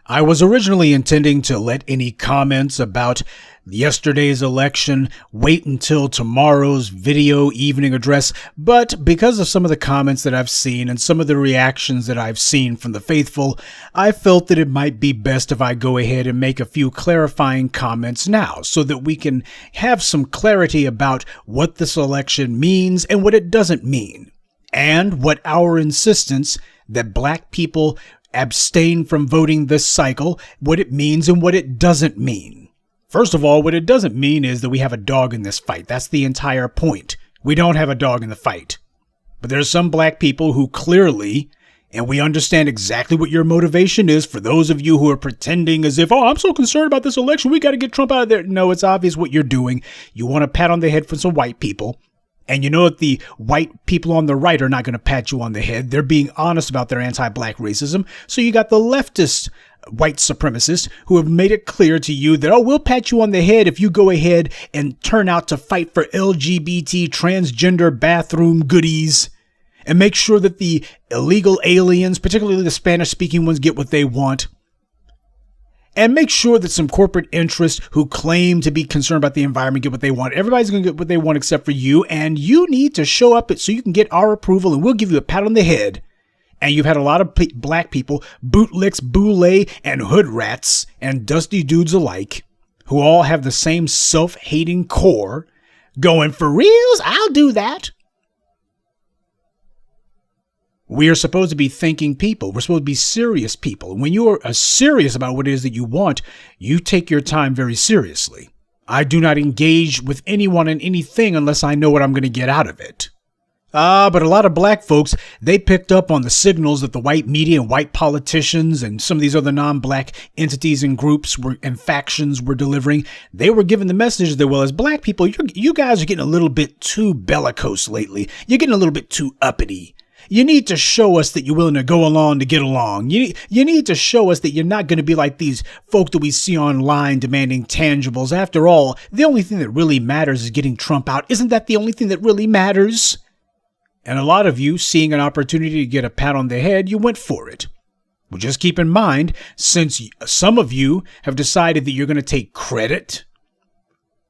I was originally intending to let any comments about yesterday's election wait until tomorrow's video evening address, but because of some of the comments that I've seen and some of the reactions that I've seen from the faithful, I felt that it might be best if I go ahead and make a few clarifying comments now so that we can have some clarity about what this election means and what it doesn't mean, and what our insistence that black people abstain from voting this cycle, what it means and what it doesn't mean. First of all, what it doesn't mean is that we have a dog in this fight. That's the entire point. We don't have a dog in the fight. But there's some black people who clearly, and we understand exactly what your motivation is for those of you who are pretending as if, oh, I'm so concerned about this election, we got to get Trump out of there. No, it's obvious what you're doing. You want a pat on the head from some white people. And you know that the white people on the right are not going to pat you on the head. They're being honest about their anti-black racism. So you got the leftist white supremacists who have made it clear to you that, oh, we'll pat you on the head if you go ahead and turn out to fight for LGBT transgender bathroom goodies and make sure that the illegal aliens, particularly the Spanish-speaking ones, get what they want. And make sure that some corporate interests who claim to be concerned about the environment get what they want. Everybody's going to get what they want except for you. And you need to show up so you can get our approval and we'll give you a pat on the head. And you've had a lot of black people, bootlicks, boule, and hood rats, and dusty dudes alike, who all have the same self-hating core, going, for reals, I'll do that. We are supposed to be thinking people. We're supposed to be serious people. When you are serious about what it is that you want, you take your time very seriously. I do not engage with anyone in anything unless I know what I'm going to get out of it. But a lot of black folks, they picked up on the signals that the white media and white politicians and some of these other non-black entities and groups and factions were delivering. They were giving the message that, well, as black people, you guys are getting a little bit too bellicose lately. You're getting a little bit too uppity. You need to show us that you're willing to go along to get along. You need to show us that you're not going to be like these folk that we see online demanding tangibles. After all, the only thing that really matters is getting Trump out. Isn't that the only thing that really matters? And a lot of you, seeing an opportunity to get a pat on the head, you went for it. Well, just keep in mind, since some of you have decided that you're going to take credit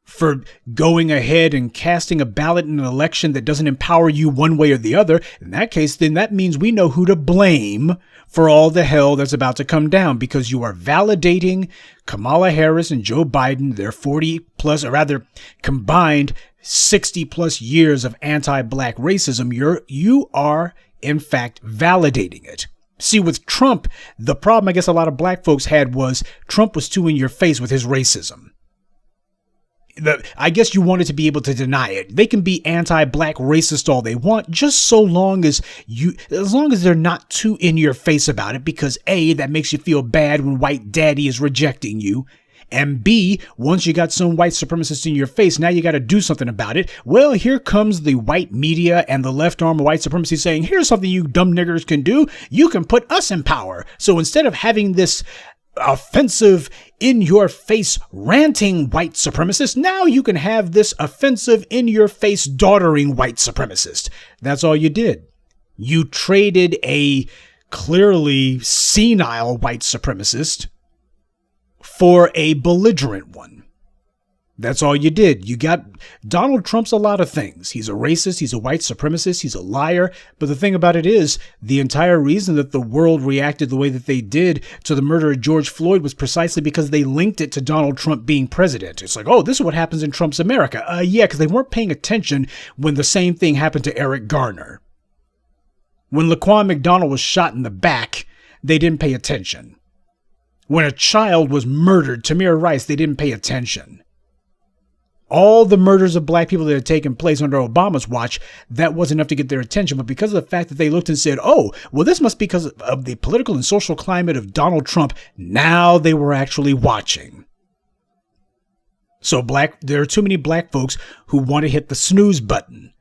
for going ahead and casting a ballot in an election that doesn't empower you one way or the other, in that case, then that means we know who to blame for all the hell that's about to come down, because you are validating Kamala Harris and Joe Biden, their 40 plus, or rather combined 60 plus years of anti-black racism. You are, in fact, validating it. See, with Trump, the problem I guess a lot of black folks had was Trump was too in your face with his racism. I guess you wanted to be able to deny it. They can be anti-black racist all they want, just so long as they're not too in your face about it, because A, that makes you feel bad when white daddy is rejecting you. And B, once you got some white supremacists in your face, now you got to do something about it. Well, here comes the white media and the left arm of white supremacy saying, here's something you dumb niggers can do. You can put us in power. So instead of having this offensive, in-your-face, ranting white supremacist, now you can have this offensive, in-your-face, daughtering white supremacist. That's all you did. You traded a clearly senile white supremacist for a belligerent one. That's all you did. You got Donald Trump's a lot of things. He's a racist. He's a white supremacist. He's a liar. But the thing about it is, the entire reason that the world reacted the way that they did to the murder of George Floyd was precisely because they linked it to Donald Trump being president. It's like, oh, this is what happens in Trump's America. Yeah, because they weren't paying attention when the same thing happened to Eric Garner. When Laquan McDonald was shot in the back, they didn't pay attention. When a child was murdered, Tamir Rice, they didn't pay attention. All the murders of black people that had taken place under Obama's watch, that wasn't enough to get their attention. But because of the fact that they looked and said, oh, well, this must be because of the political and social climate of Donald Trump, now they were actually watching. So there are too many black folks who want to hit the snooze button.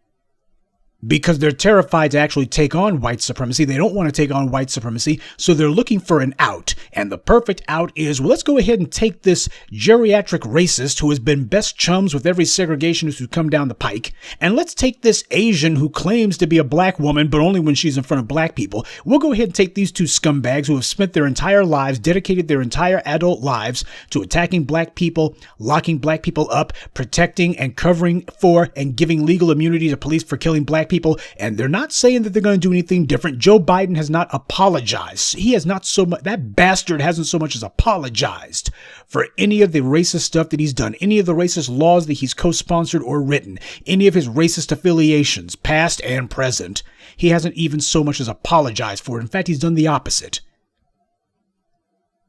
because they're terrified to actually take on white supremacy. They don't want to take on white supremacy, so they're looking for an out. And the perfect out is, well, let's go ahead and take this geriatric racist who has been best chums with every segregationist who's come down the pike, and let's take this Asian who claims to be a black woman, but only when she's in front of black people. We'll go ahead and take these two scumbags who have spent their entire lives, dedicated their entire adult lives to attacking black people, locking black people up, protecting and covering for and giving legal immunity to police for killing black people. And they're not saying that they're going to do anything different. Joe Biden has not apologized. He has not so much, that bastard hasn't so much as apologized for any of the racist stuff that he's done, any of the racist laws that he's co-sponsored or written, any of his racist affiliations, past and present. He hasn't even so much as apologized for it. In fact, he's done the opposite.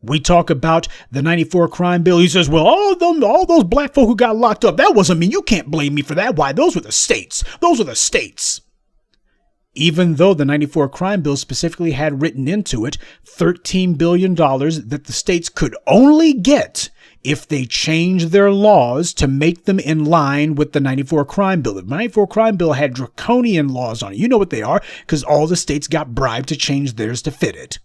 We talk about the 94 crime bill. He says, well, all those black folk who got locked up, that wasn't me. You can't blame me for that. Why? Those were the states. Those were the states. Even though the 94 crime bill specifically had written into it $13 billion that the states could only get if they changed their laws to make them in line with the 94 crime bill. The 94 crime bill had draconian laws on it. You know what they are, because all the states got bribed to change theirs to fit it.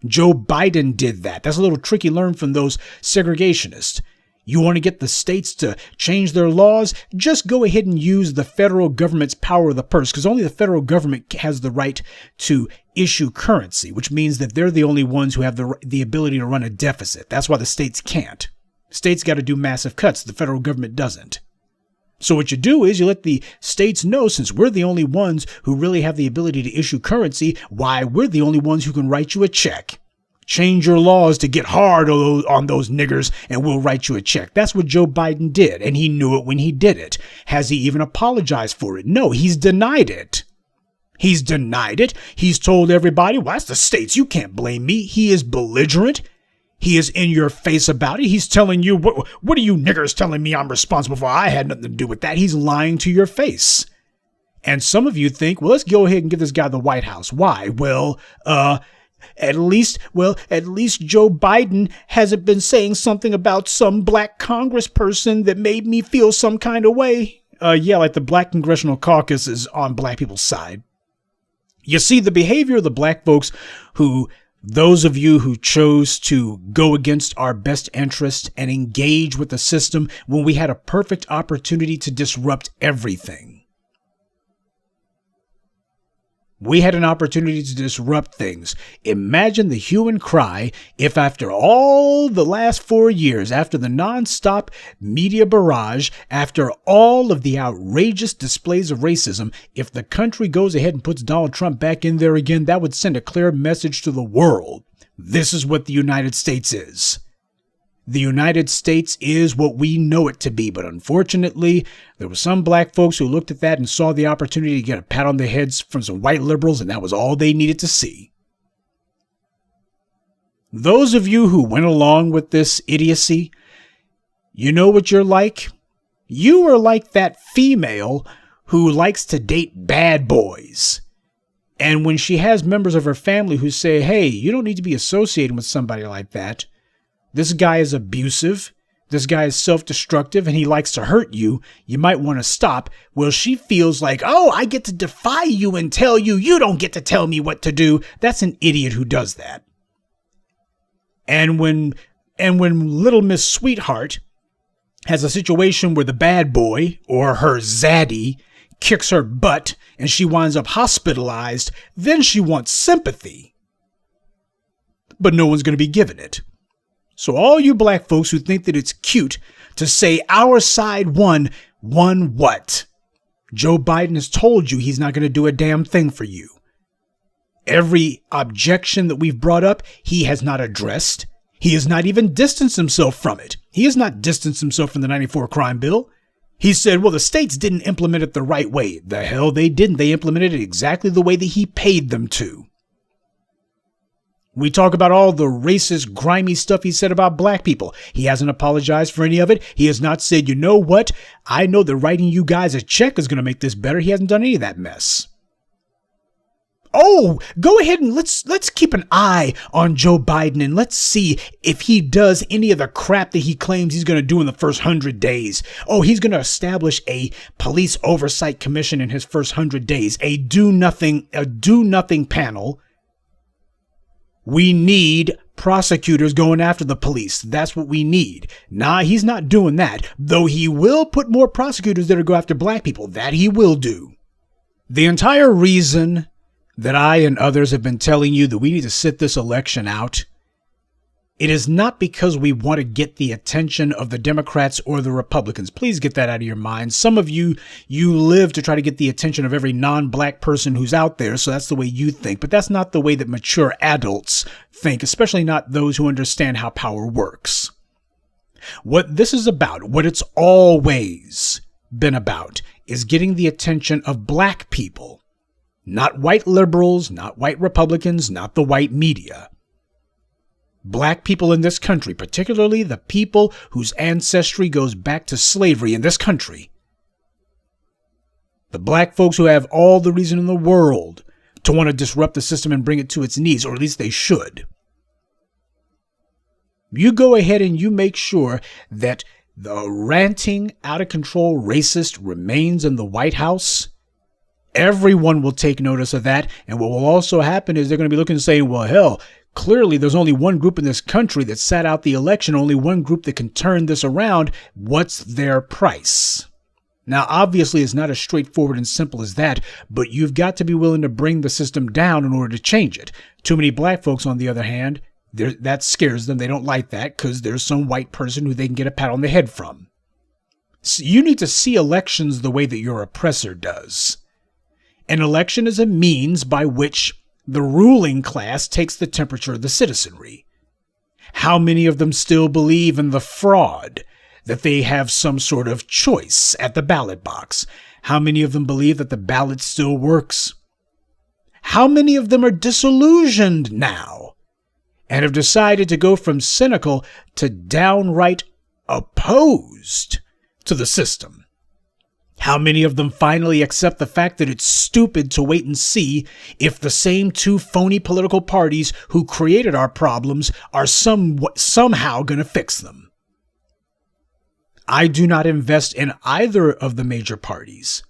Joe Biden did that. That's a little tricky learn from those segregationists. You want to get the states to change their laws? Just go ahead and use the federal government's power of the purse, because only the federal government has the right to issue currency, which means that they're the only ones who have the ability to run a deficit. That's why the states can't. States got to do massive cuts. The federal government doesn't. So what you do is you let the states know, since we're the only ones who really have the ability to issue currency, why, we're the only ones who can write you a check. Change your laws to get hard on those niggers, and we'll write you a check. That's what Joe Biden did, and he knew it when he did it. Has he even apologized for it? No, he's denied it. He's denied it. He's told everybody, well, that's the states. You can't blame me. He is belligerent. He is in your face about it. He's telling you, what are you niggers telling me I'm responsible for? I had nothing to do with that. He's lying to your face. And some of you think, well, let's go ahead and give this guy the White House. Why? Well, at least Joe Biden hasn't been saying something about some black congressperson that made me feel some kind of way. Yeah, like the Black Congressional Caucus is on black people's side. You see, the behavior of the black folks those of you who chose to go against our best interest and engage with the system when we had a perfect opportunity to disrupt everything. We had an opportunity to disrupt things. Imagine the hue and cry if after all the last 4 years, after the nonstop media barrage, after all of the outrageous displays of racism, if the country goes ahead and puts Donald Trump back in there again, that would send a clear message to the world. This is what the United States is. The United States is what we know it to be, but unfortunately, there were some black folks who looked at that and saw the opportunity to get a pat on the heads from some white liberals, and that was all they needed to see. Those of you who went along with this idiocy, you know what you're like? You are like that female who likes to date bad boys. And when she has members of her family who say, hey, you don't need to be associating with somebody like that. This guy is abusive, this guy is self-destructive, and he likes to hurt you, you might want to stop. Well, she feels like, oh, I get to defy you and tell you, you don't get to tell me what to do. That's an idiot who does that. And when Little Miss Sweetheart has a situation where the bad boy, or her zaddy, kicks her butt and she winds up hospitalized, then she wants sympathy. But no one's going to be given it. So all you black folks who think that it's cute to say our side won what? Joe Biden has told you he's not going to do a damn thing for you. Every objection that we've brought up, he has not addressed. He has not even distanced himself from it. He has not distanced himself from the 94 crime bill. He said, well, the states didn't implement it the right way. The hell they didn't. They implemented it exactly the way that he paid them to. We talk about all the racist, grimy stuff he said about black people. He hasn't apologized for any of it. He has not said, you know what? I know that writing you guys a check is going to make this better. He hasn't done any of that mess. oh, go ahead and let's keep an eye on Joe Biden and let's see if he does any of the crap that he claims he's going to do in the first 100 days. Oh, he's going to establish a police oversight commission in his first 100 days, a do nothing panel. We need prosecutors going after the police. That's what we need. Nah, he's not doing that, though he will put more prosecutors that will go after black people. That he will do. The entire reason that I and others have been telling you that we need to sit this election out, it is not because we want to get the attention of the Democrats or the Republicans. Please get that out of your mind. Some of you live to try to get the attention of every non-black person who's out there, so that's the way you think. But that's not the way that mature adults think, especially not those who understand how power works. What this is about, what it's always been about, is getting the attention of black people. Not white liberals, not white Republicans, not the white media. Black people in this country, particularly the people whose ancestry goes back to slavery in this country. The black folks who have all the reason in the world to want to disrupt the system and bring it to its knees, or at least they should. You go ahead and you make sure that the ranting, out-of-control racist remains in the White House. Everyone will take notice of that. And what will also happen is they're going to be looking and saying, well, hell, clearly there's only one group in this country that sat out the election, only one group that can turn this around. What's their price? Now, obviously, it's not as straightforward and simple as that, but you've got to be willing to bring the system down in order to change it. Too many black folks, on the other hand, that scares them. They don't like that because there's some white person who they can get a pat on the head from. So you need to see elections the way that your oppressor does. An election is a means by which the ruling class takes the temperature of the citizenry. How many of them still believe in the fraud, that they have some sort of choice at the ballot box? How many of them believe that the ballot still works? How many of them are disillusioned now and have decided to go from cynical to downright opposed to the system? How many of them finally accept the fact that it's stupid to wait and see if the same two phony political parties who created our problems are somehow going to fix them? I do not invest in either of the major parties.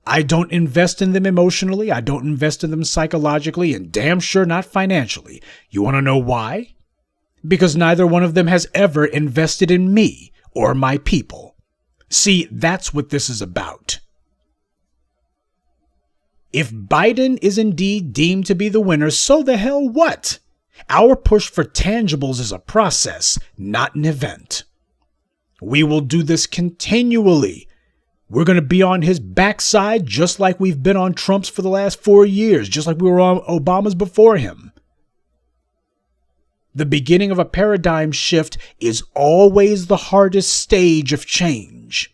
I don't invest in them emotionally. I don't invest in them psychologically, and damn sure not financially. You want to know why? Because neither one of them has ever invested in me or my people. See, that's what this is about. If Biden is indeed deemed to be the winner, so the hell what? Our push for tangibles is a process, not an event. We will do this continually. We're going to be on his backside just like we've been on Trump's for the last 4 years, just like we were on Obama's before him. The beginning of a paradigm shift is always the hardest stage of change.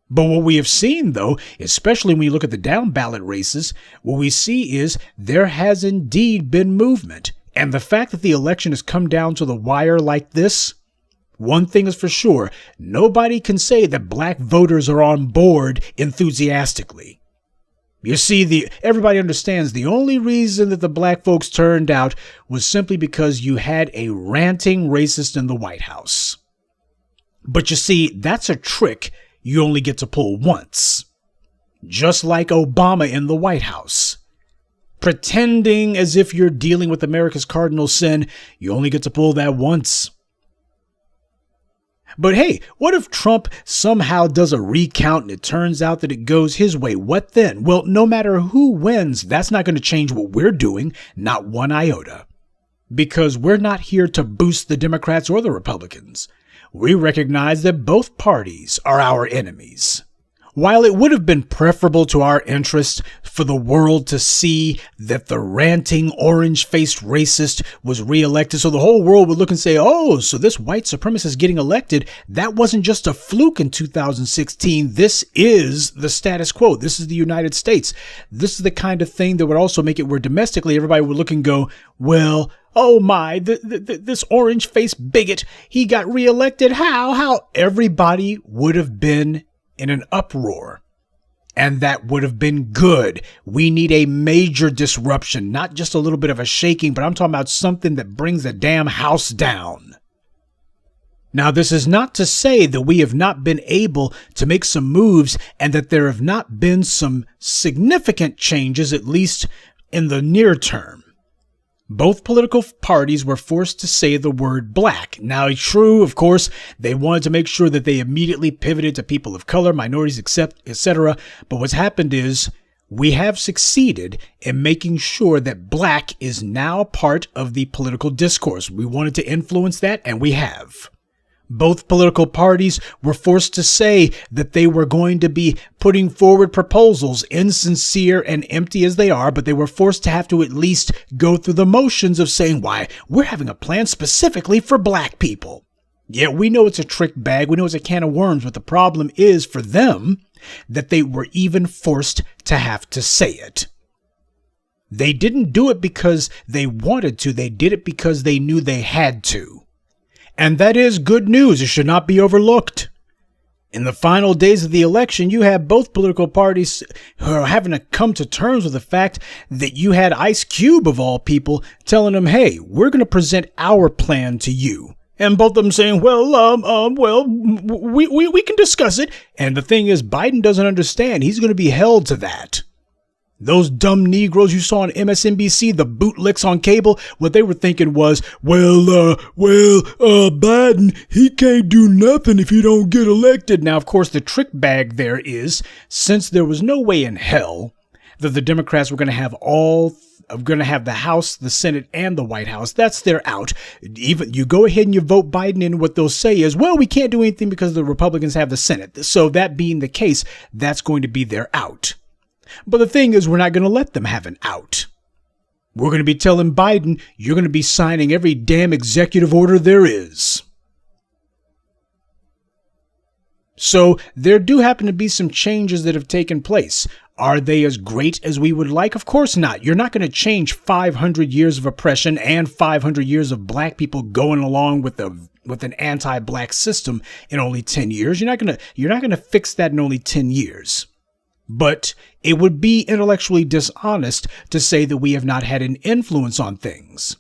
But what we have seen, though, especially when you look at the down ballot races, what we see is there has indeed been movement. And the fact that the election has come down to the wire like this, one thing is for sure, nobody can say that black voters are on board enthusiastically. You see, everybody understands the only reason that the black folks turned out was simply because you had a ranting racist in the White House. But you see, that's a trick you only get to pull once. Just like Obama in the White House. Pretending as if you're dealing with America's cardinal sin, you only get to pull that once. But hey, what if Trump somehow does a recount and it turns out that it goes his way? What then? Well, no matter who wins, that's not going to change what we're doing, not one iota. Because we're not here to boost the Democrats or the Republicans. We recognize that both parties are our enemies. While it would have been preferable to our interest for the world to see that the ranting, orange-faced racist was reelected, so the whole world would look and say, oh, so this white supremacist getting elected, that wasn't just a fluke in 2016. This is the status quo. This is the United States. This is the kind of thing that would also make it where domestically everybody would look and go, well, oh my, this orange-faced bigot, he got reelected. How? Everybody would have been in an uproar. And that would have been good. We need a major disruption, not just a little bit of a shaking, but I'm talking about something that brings the damn house down. Now, this is not to say that we have not been able to make some moves and that there have not been some significant changes, at least in the near term. Both political parties were forced to say the word black. Now, it's true, of course, they wanted to make sure that they immediately pivoted to people of color, minorities, etc. But what's happened is we have succeeded in making sure that black is now part of the political discourse. We wanted to influence that, and we have. Both political parties were forced to say that they were going to be putting forward proposals, insincere and empty as they are, but they were forced to have to at least go through the motions of saying, why, we're having a plan specifically for black people. Yeah, we know it's a trick bag. We know it's a can of worms, but the problem is for them that they were even forced to have to say it. They didn't do it because they wanted to. They did it because they knew they had to. And that is good news. It should not be overlooked. In the final days of the election, you have both political parties who are having to come to terms with the fact that you had Ice Cube, of all people, telling them, hey, we're going to present our plan to you. And both of them saying, we can discuss it. And the thing is, Biden doesn't understand. He's going to be held to that. Those dumb Negroes you saw on MSNBC, the bootlicks on cable, what they were thinking was, Biden, he can't do nothing if he don't get elected. Now, of course, the trick bag there is, since there was no way in hell that the Democrats were going to have the House, the Senate, and the White House, that's their out. Even you go ahead and you vote Biden in, what they'll say is, well, we can't do anything because the Republicans have the Senate. So that being the case, that's going to be their out. But the thing is, we're not going to let them have an out. We're going to be telling Biden, you're going to be signing every damn executive order there is. So there do happen to be some changes that have taken place. Are they as great as we would like? Of course not. You're not going to change 500 years of oppression and 500 years of black people going along with an anti-black system in only 10 years. You're not going to fix that in only 10 years. But it would be intellectually dishonest to say that we have not had an influence on things.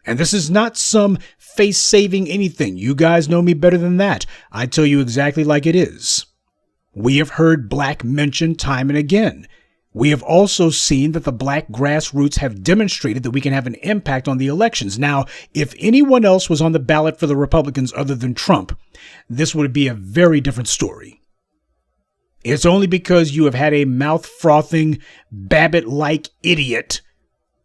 And this is not some face-saving anything. You guys know me better than that. I tell you exactly like it is. We have heard black mentioned time and again. We have also seen that the black grassroots have demonstrated that we can have an impact on the elections. Now, if anyone else was on the ballot for the Republicans other than Trump, this would be a very different story. It's only because you have had a mouth-frothing, Babbitt-like idiot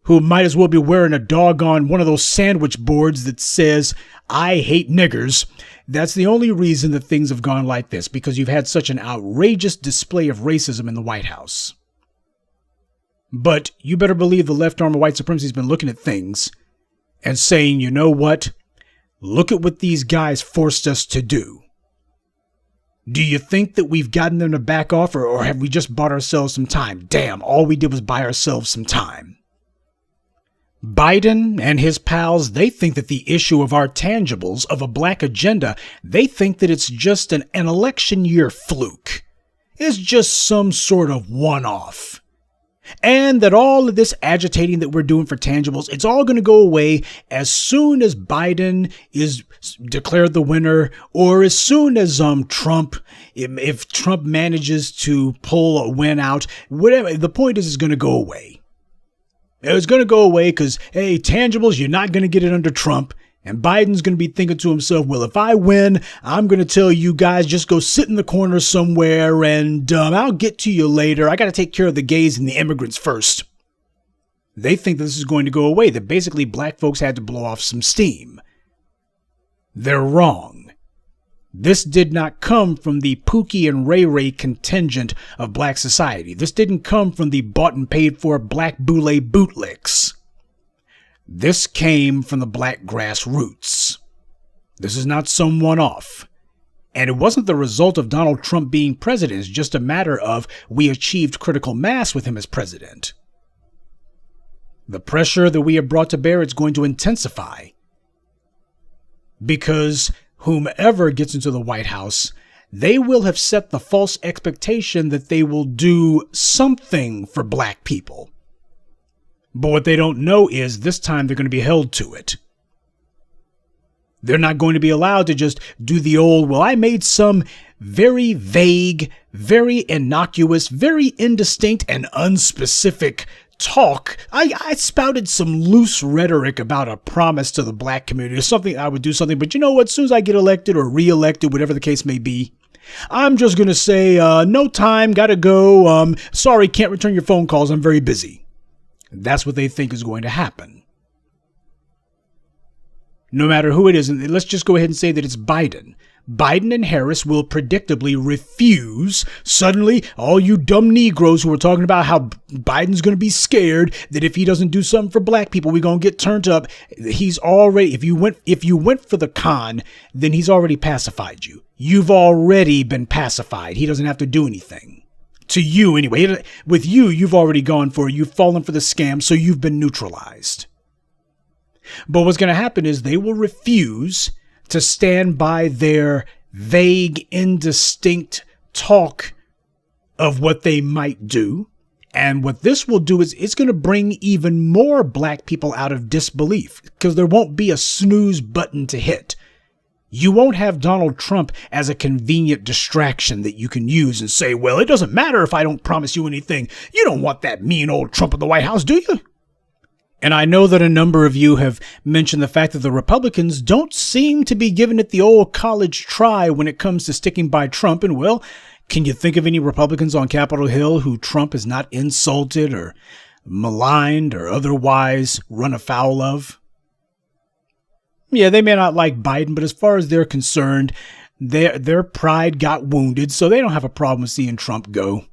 who might as well be wearing a doggone one of those sandwich boards that says, I hate niggers. That's the only reason that things have gone like this, because you've had such an outrageous display of racism in the White House. But you better believe the left arm of white supremacy has been looking at things and saying, you know what? Look at what these guys forced us to do. Do you think that we've gotten them to back off, or have we just bought ourselves some time? Damn, all we did was buy ourselves some time. Biden and his pals, they think that the issue of our tangibles, of a black agenda, they think that it's just an election year fluke. It's just some sort of one-off. And that all of this agitating that we're doing for tangibles, it's all going to go away as soon as Biden is declared the winner, or as soon as Trump, if Trump manages to pull a win out, whatever. The point is, it's going to go away. It's going to go away because, hey, tangibles, you're not going to get it under Trump. And Biden's going to be thinking to himself, well, if I win, I'm going to tell you guys, just go sit in the corner somewhere and I'll get to you later. I got to take care of the gays and the immigrants first. They think this is going to go away, that basically black folks had to blow off some steam. They're wrong. This did not come from the Pookie and Ray Ray contingent of black society. This didn't come from the bought and paid for black boule bootlicks. This came from the black grassroots. This is not some one-off. And it wasn't the result of Donald Trump being president. It's just a matter of we achieved critical mass with him as president. The pressure that we have brought to bear is going to intensify. Because whomever gets into the White House, they will have set the false expectation that they will do something for black people. But what they don't know is this time they're going to be held to it. They're not going to be allowed to just do the old, well, I made some very vague, very innocuous, very indistinct and unspecific talk. I spouted some loose rhetoric about a promise to the black community or something. I would do something, but you know what? As soon as I get elected or re-elected, whatever the case may be, I'm just going to say, no time, gotta go. Sorry, can't return your phone calls. I'm very busy. That's what they think is going to happen. No matter who it is, and let's just go ahead and say that it's Biden. Biden and Harris will predictably refuse. Suddenly, all you dumb Negroes who are talking about how Biden's going to be scared that if he doesn't do something for black people, we're going to get turned up. He's already, if you went for the con, then he's already pacified you. You've already been pacified. He doesn't have to do anything. To you, anyway. With you, you've already gone for it. You've fallen for the scam, so you've been neutralized. But what's going to happen is they will refuse to stand by their vague, indistinct talk of what they might do. And what this will do is it's going to bring even more black people out of disbelief because there won't be a snooze button to hit. You won't have Donald Trump as a convenient distraction that you can use and say, well, it doesn't matter if I don't promise you anything. You don't want that mean old Trump in the White House, do you? And I know that a number of you have mentioned the fact that the Republicans don't seem to be giving it the old college try when it comes to sticking by Trump. And well, can you think of any Republicans on Capitol Hill who Trump has not insulted or maligned or otherwise run afoul of? Yeah, they may not like Biden, but as far as they're concerned, their pride got wounded, so they don't have a problem with seeing Trump go.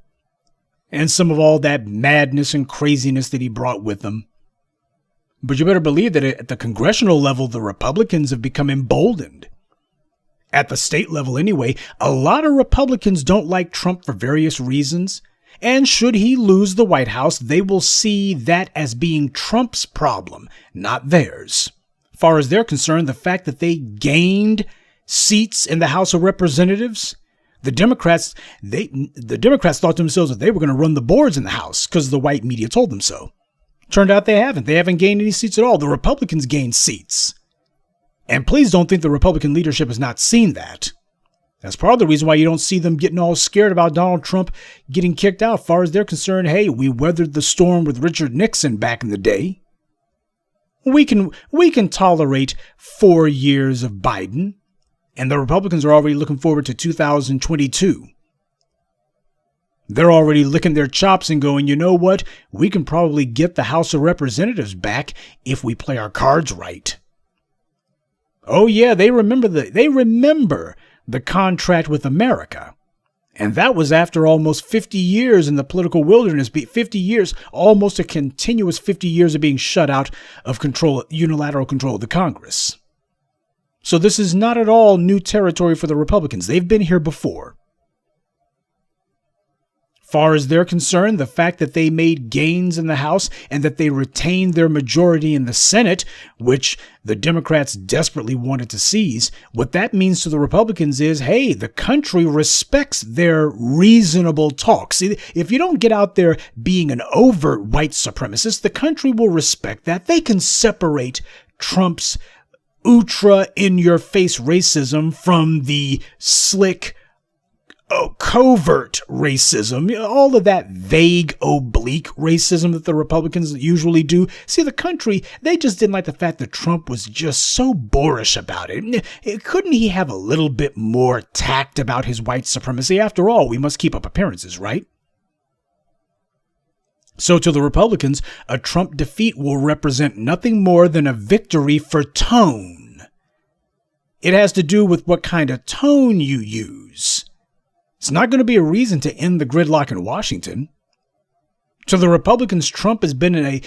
And some of all that madness and craziness that he brought with him. But you better believe that at the congressional level, the Republicans have become emboldened. At the state level anyway, a lot of Republicans don't like Trump for various reasons. And should he lose the White House, they will see that as being Trump's problem, not theirs. As far as they're concerned, the fact that they gained seats in the House of Representatives, the Democrats thought to themselves that they were going to run the boards in the House because the white media told them so. Turned out they haven't. They haven't gained any seats at all. The Republicans gained seats. And please don't think the Republican leadership has not seen that. That's part of the reason why you don't see them getting all scared about Donald Trump getting kicked out. As far as they're concerned, hey, we weathered the storm with Richard Nixon back in the day. We can tolerate 4 years of Biden. And the Republicans are already looking forward to 2022. They're already licking their chops and going, you know what? We can probably get the House of Representatives back if we play our cards right. Oh yeah, they remember the contract with America. And that was after almost 50 years in the political wilderness, 50 years, almost a continuous 50 years of being shut out of unilateral control of the Congress. So this is not at all new territory for the Republicans. They've been here before. Far as they're concerned, the fact that they made gains in the House and that they retained their majority in the Senate, which the Democrats desperately wanted to seize, what that means to the Republicans is, hey, the country respects their reasonable talk. See, if you don't get out there being an overt white supremacist, the country will respect that. They can separate Trump's ultra in-your-face racism from the slick, covert racism, all of that vague, oblique racism that the Republicans usually do. See, the country, they just didn't like the fact that Trump was just so boorish about it. Couldn't he have a little bit more tact about his white supremacy? After all, we must keep up appearances, right? So to the Republicans, a Trump defeat will represent nothing more than a victory for tone. It has to do with what kind of tone you use. It's not going to be a reason to end the gridlock in Washington. To the Republicans, Trump has been an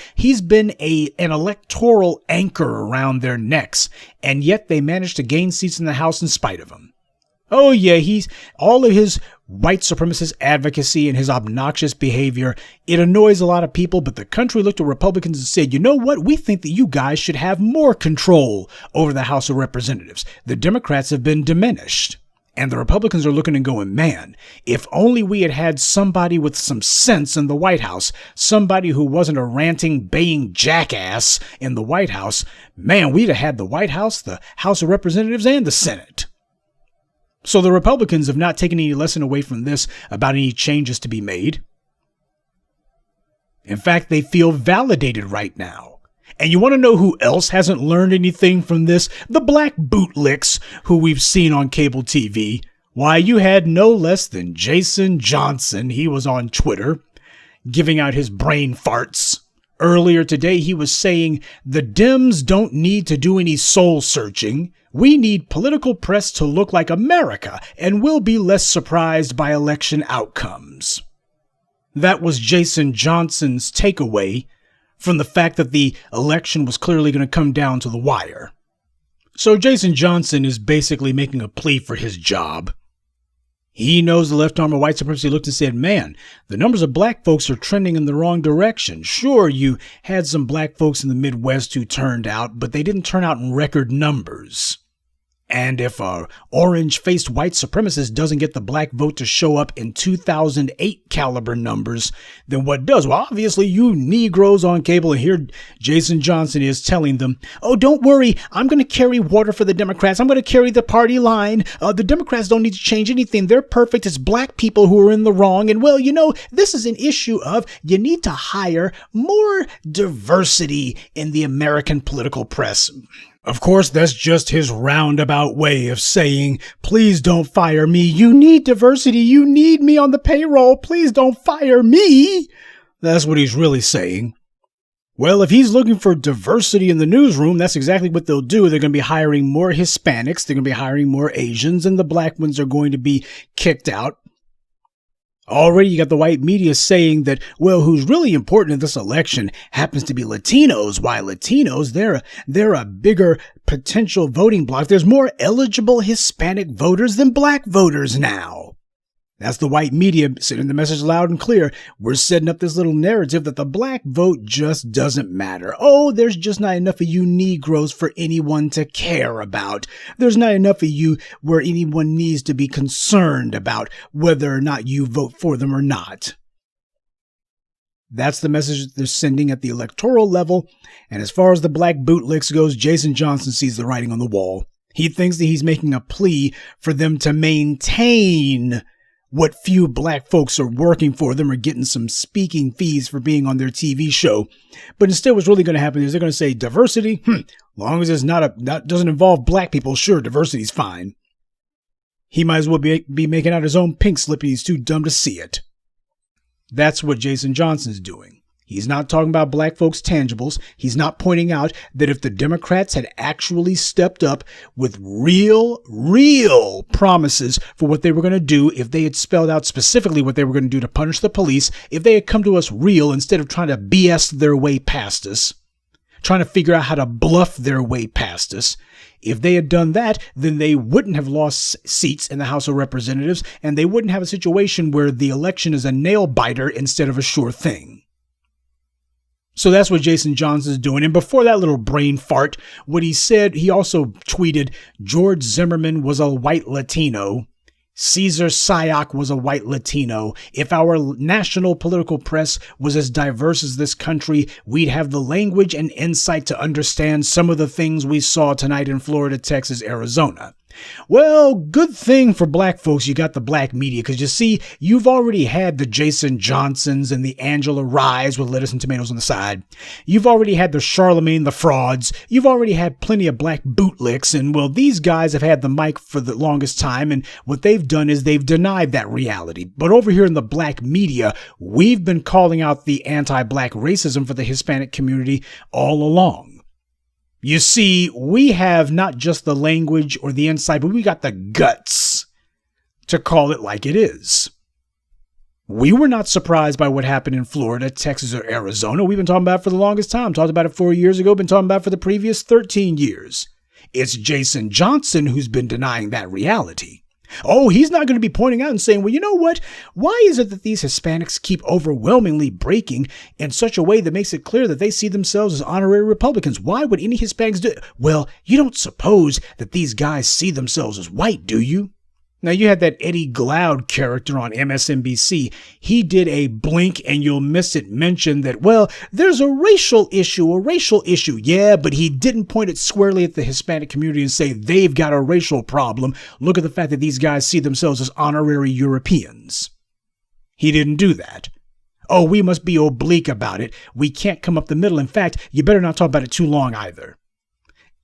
electoral anchor around their necks, and yet they managed to gain seats in the House in spite of him. Oh yeah, all of his white supremacist advocacy and his obnoxious behavior, it annoys a lot of people, but the country looked at Republicans and said, you know what? We think that you guys should have more control over the House of Representatives. The Democrats have been diminished. And the Republicans are looking and going, man, if only we had had somebody with some sense in the White House, somebody who wasn't a ranting, baying jackass in the White House, man, we'd have had the White House, the House of Representatives, and the Senate. So the Republicans have not taken any lesson away from this about any changes to be made. In fact, they feel validated right now. And you want to know who else hasn't learned anything from this? The black bootlicks who we've seen on cable TV. Why, you had no less than Jason Johnson. He was on Twitter giving out his brain farts. Earlier today, he was saying the Dems don't need to do any soul searching. We need political press to look like America, and we'll be less surprised by election outcomes. That was Jason Johnson's takeaway from the fact that the election was clearly going to come down to the wire. So Jason Johnson is basically making a plea for his job. He knows the left arm of white supremacy looked and said, man, the numbers of black folks are trending in the wrong direction. Sure, you had some black folks in the Midwest who turned out, but they didn't turn out in record numbers. And if a orange-faced white supremacist doesn't get the black vote to show up in 2008 caliber numbers, then what does? Well, obviously, you Negroes on cable, and here Jason Johnson is telling them, oh, don't worry, I'm going to carry water for the Democrats. I'm going to carry the party line. The Democrats don't need to change anything. They're perfect. It's black people who are in the wrong. And, well, you know, this is an issue of you need to hire more diversity in the American political press. Of course, that's just his roundabout way of saying, please don't fire me. You need diversity. You need me on the payroll. Please don't fire me. That's what he's really saying. Well, if he's looking for diversity in the newsroom, that's exactly what they'll do. They're going to be hiring more Hispanics. They're going to be hiring more Asians, and the black ones are going to be kicked out. Already you got the white media saying that, well, who's really important in this election happens to be Latinos. Why Latinos? They're a bigger potential voting bloc. There's more eligible Hispanic voters than black voters now. That's the white media sending the message loud and clear. We're setting up this little narrative that the black vote just doesn't matter. Oh, there's just not enough of you Negroes for anyone to care about. There's not enough of you where anyone needs to be concerned about whether or not you vote for them or not. That's the message they're sending at the electoral level. And as far as the black bootlicks goes, Jason Johnson sees the writing on the wall. He thinks that he's making a plea for them to maintain what few black folks are working for them or getting some speaking fees for being on their TV show. But instead, what's really going to happen is they're going to say diversity. Long as it's doesn't involve black people, sure, diversity's fine. He might as well be making out his own pink slip and he's too dumb to see it. That's what Jason Johnson's doing. He's not talking about black folks' tangibles. He's not pointing out that if the Democrats had actually stepped up with real promises for what they were going to do, if they had spelled out specifically what they were going to do to punish the police, if they had come to us real instead of trying to BS their way past us, trying to figure out how to bluff their way past us, if they had done that, then they wouldn't have lost seats in the House of Representatives, and they wouldn't have a situation where the election is a nail biter instead of a sure thing. So that's what Jason Johnson's doing. And before that little brain fart, what he said, he also tweeted, George Zimmerman was a white Latino. Cesar Sayoc was a white Latino. If our national political press was as diverse as this country, we'd have the language and insight to understand some of the things we saw tonight in Florida, Texas, Arizona. Well, good thing for black folks you got the black media, because you see, you've already had the Jason Johnsons and the Angela Ryes with lettuce and tomatoes on the side. You've already had the Charlemagne the frauds. You've already had plenty of black bootlicks, and well, these guys have had the mic for the longest time, and what they've done is they've denied that reality. But over here in the black media, we've been calling out the anti-black racism for the Hispanic community all along. You see, we have not just the language or the insight, but we got the guts to call it like it is. We were not surprised by what happened in Florida, Texas, or Arizona. We've been talking about it for the longest time. Talked about it 4 years ago, been talking about it for the previous 13 years. It's Jason Johnson who's been denying that reality. Oh, he's not going to be pointing out and saying, well, you know what? Why is it that these Hispanics keep overwhelmingly breaking in such a way that makes it clear that they see themselves as honorary Republicans? Why would any Hispanics do it? Well, you don't suppose that these guys see themselves as white, do you? Now, you had that Eddie Glaude character on MSNBC. He did a blink and you'll miss it mention that, well, there's a racial issue. Yeah, but he didn't point it squarely at the Hispanic community and say they've got a racial problem. Look at the fact that these guys see themselves as honorary Europeans. He didn't do that. Oh, we must be oblique about it. We can't come up the middle. In fact, you better not talk about it too long either.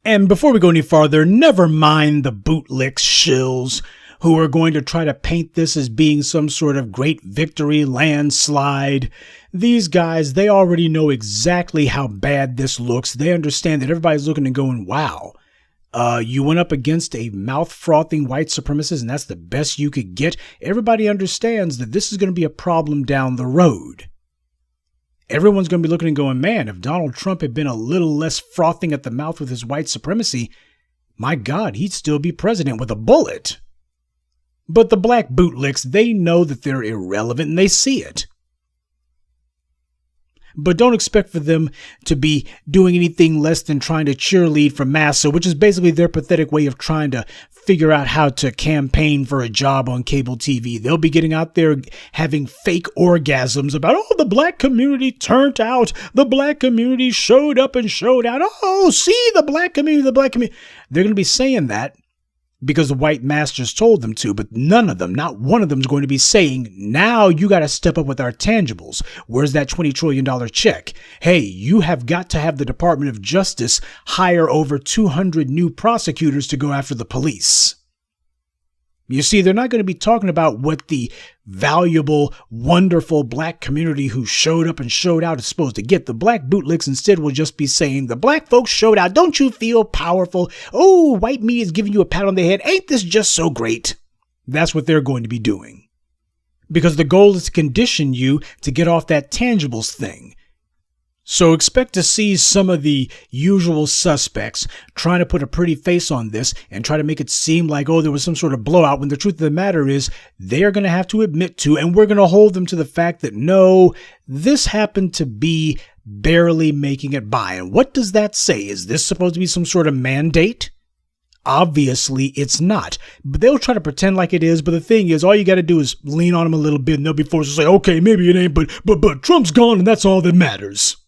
And before we go any farther, never mind the bootlick shills who are going to try to paint this as being some sort of great victory landslide. These guys, they already know exactly how bad this looks. They understand that everybody's looking and going, wow, you went up against a mouth-frothing white supremacist and that's the best you could get. Everybody understands that this is going to be a problem down the road. Everyone's going to be looking and going, man, if Donald Trump had been a little less frothing at the mouth with his white supremacy, my God, he'd still be president with a bullet. But the black bootlicks, they know that they're irrelevant and they see it. But don't expect for them to be doing anything less than trying to cheerlead for massa, which is basically their pathetic way of trying to figure out how to campaign for a job on cable TV. They'll be getting out there having fake orgasms about, oh, the black community turned out. The black community showed up and showed out. Oh, see the black community. They're going to be saying that because the white masters told them to, but none of them, not one of them is going to be saying, now you got to step up with our tangibles. Where's that $20 trillion check? Hey, you have got to have the Department of Justice hire over 200 new prosecutors to go after the police. You see, they're not going to be talking about what the valuable, wonderful black community who showed up and showed out is supposed to get. The black bootlicks instead will just be saying, the black folks showed out. Don't you feel powerful? Oh, white media is giving you a pat on the head. Ain't this just so great? That's what they're going to be doing. Because the goal is to condition you to get off that tangibles thing. So expect to see some of the usual suspects trying to put a pretty face on this and try to make it seem like, oh, there was some sort of blowout, when the truth of the matter is they are going to have to admit to, and we're going to hold them to the fact that, no, this happened to be barely making it by. And what does that say? Is this supposed to be some sort of mandate? Obviously, it's not. But they'll try to pretend like it is. But the thing is, all you got to do is lean on them a little bit and they'll be forced to say, okay, maybe it ain't, but Trump's gone and that's all that matters.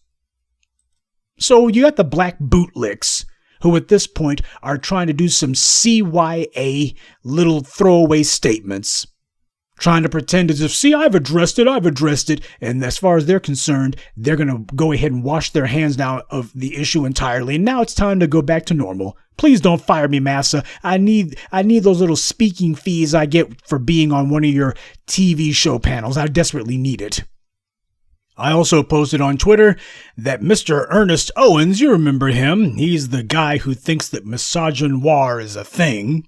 So you got the black bootlicks who at this point are trying to do some CYA little throwaway statements, trying to pretend as if, see, I've addressed it. And as far as they're concerned, they're going to go ahead and wash their hands now of the issue entirely. And now it's time to go back to normal. Please don't fire me, massa. I need those little speaking fees I get for being on one of your TV show panels. I desperately need it. I also posted on Twitter that Mr. Ernest Owens, you remember him, he's the guy who thinks that misogynoir is a thing.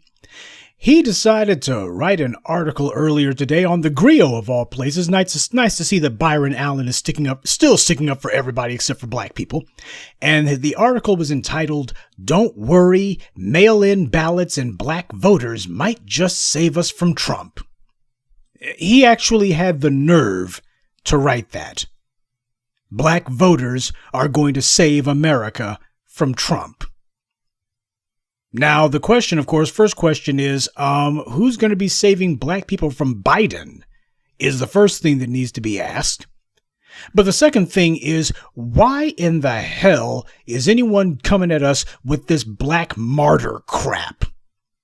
He decided to write an article earlier today on the Griot of all places. Nice to see that Byron Allen is still sticking up for everybody except for black people. And the article was entitled, "Don't Worry, Mail-in Ballots and Black Voters Might Just Save Us from Trump." He actually had the nerve to write that. Black voters are going to save America from Trump. Now, the question, of course, first question is, who's going to be saving black people from Biden is the first thing that needs to be asked. But the second thing is, why in the hell is anyone coming at us with this black martyr crap?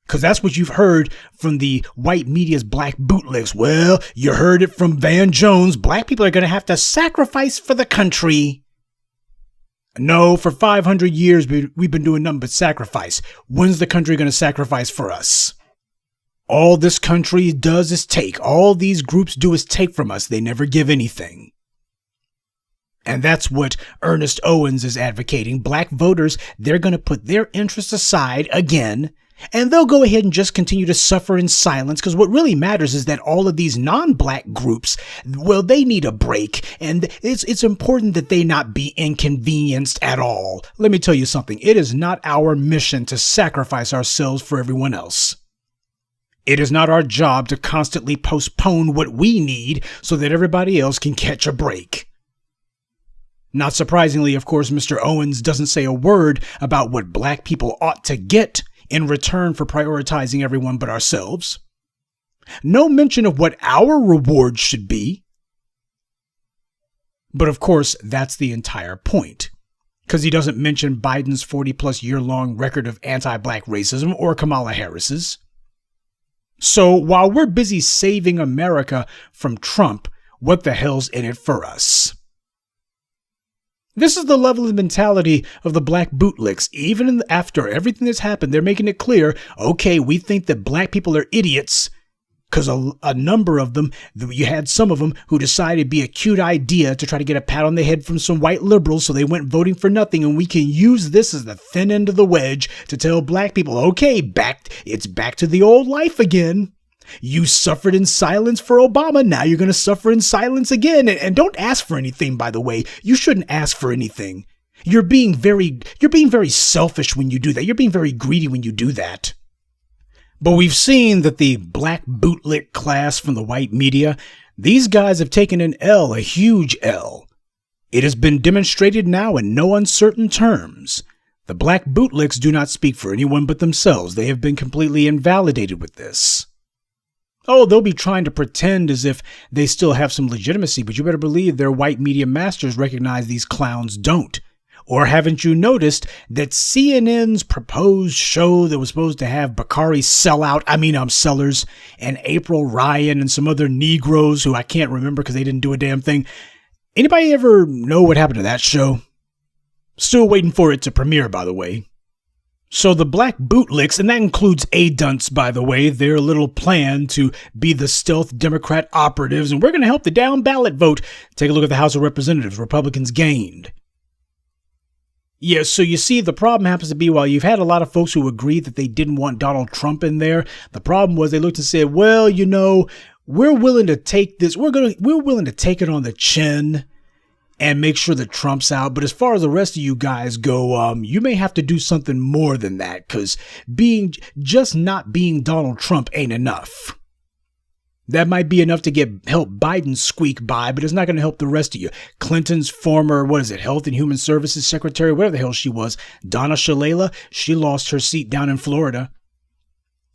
Because that's what you've heard from the white media's black bootlicks. Well, you heard it from Van Jones. Black people are going to have to sacrifice for the country. No, for 500 years, we've been doing nothing but sacrifice. When's the country going to sacrifice for us? All this country does is take. All these groups do is take from us. They never give anything. And that's what Ernest Owens is advocating. Black voters, they're going to put their interests aside again, and they'll go ahead and just continue to suffer in silence, because what really matters is that all of these non-black groups, well, they need a break, and it's important that they not be inconvenienced at all. Let me tell you something. It is not our mission to sacrifice ourselves for everyone else. It is not our job to constantly postpone what we need so that everybody else can catch a break. Not surprisingly, of course, Mr. Owens doesn't say a word about what black people ought to get in return for prioritizing everyone but ourselves. No mention of what our reward should be. But of course, that's the entire point. Because he doesn't mention Biden's 40-plus year-long record of anti-black racism or Kamala Harris's. So while we're busy saving America from Trump, what the hell's in it for us? This is the level of mentality of the black bootlicks. Even after everything that's happened, they're making it clear, okay, we think that black people are idiots. Because a number of them, you had some of them who decided it'd be a cute idea to try to get a pat on the head from some white liberals, so they went voting for nothing, and we can use this as the thin end of the wedge to tell black people, okay, it's back to the old life again. You suffered in silence for Obama, now you're going to suffer in silence again. And don't ask for anything, by the way. You shouldn't ask for anything. You're being very selfish when you do that. You're being very greedy when you do that. But we've seen that the black bootlick class from the white media, these guys have taken an L, a huge L. It has been demonstrated now in no uncertain terms. The black bootlicks do not speak for anyone but themselves. They have been completely invalidated with this. Oh, they'll be trying to pretend as if they still have some legitimacy, but you better believe their white media masters recognize these clowns don't. Or haven't you noticed that CNN's proposed show that was supposed to have Bakari Sellers and April Ryan and some other Negroes who I can't remember because they didn't do a damn thing. Anybody ever know what happened to that show? Still waiting for it to premiere, by the way. So the black bootlicks, and that includes A-Dunts, by the way, their little plan to be the stealth Democrat operatives, and we're going to help the down ballot vote. Take a look at the House of Representatives. Republicans gained. Yeah, so you see, the problem happens to be while you've had a lot of folks who agreed that they didn't want Donald Trump in there, the problem was they looked and said, well, you know, we're willing to take this. We're willing to take it on the chin and make sure that Trump's out. But as far as the rest of you guys go, you may have to do something more than that, because just not being Donald Trump ain't enough. That might be enough to help Biden squeak by, but it's not going to help the rest of you. Clinton's former, Health and Human Services Secretary, whatever the hell she was, Donna Shalala, she lost her seat down in Florida.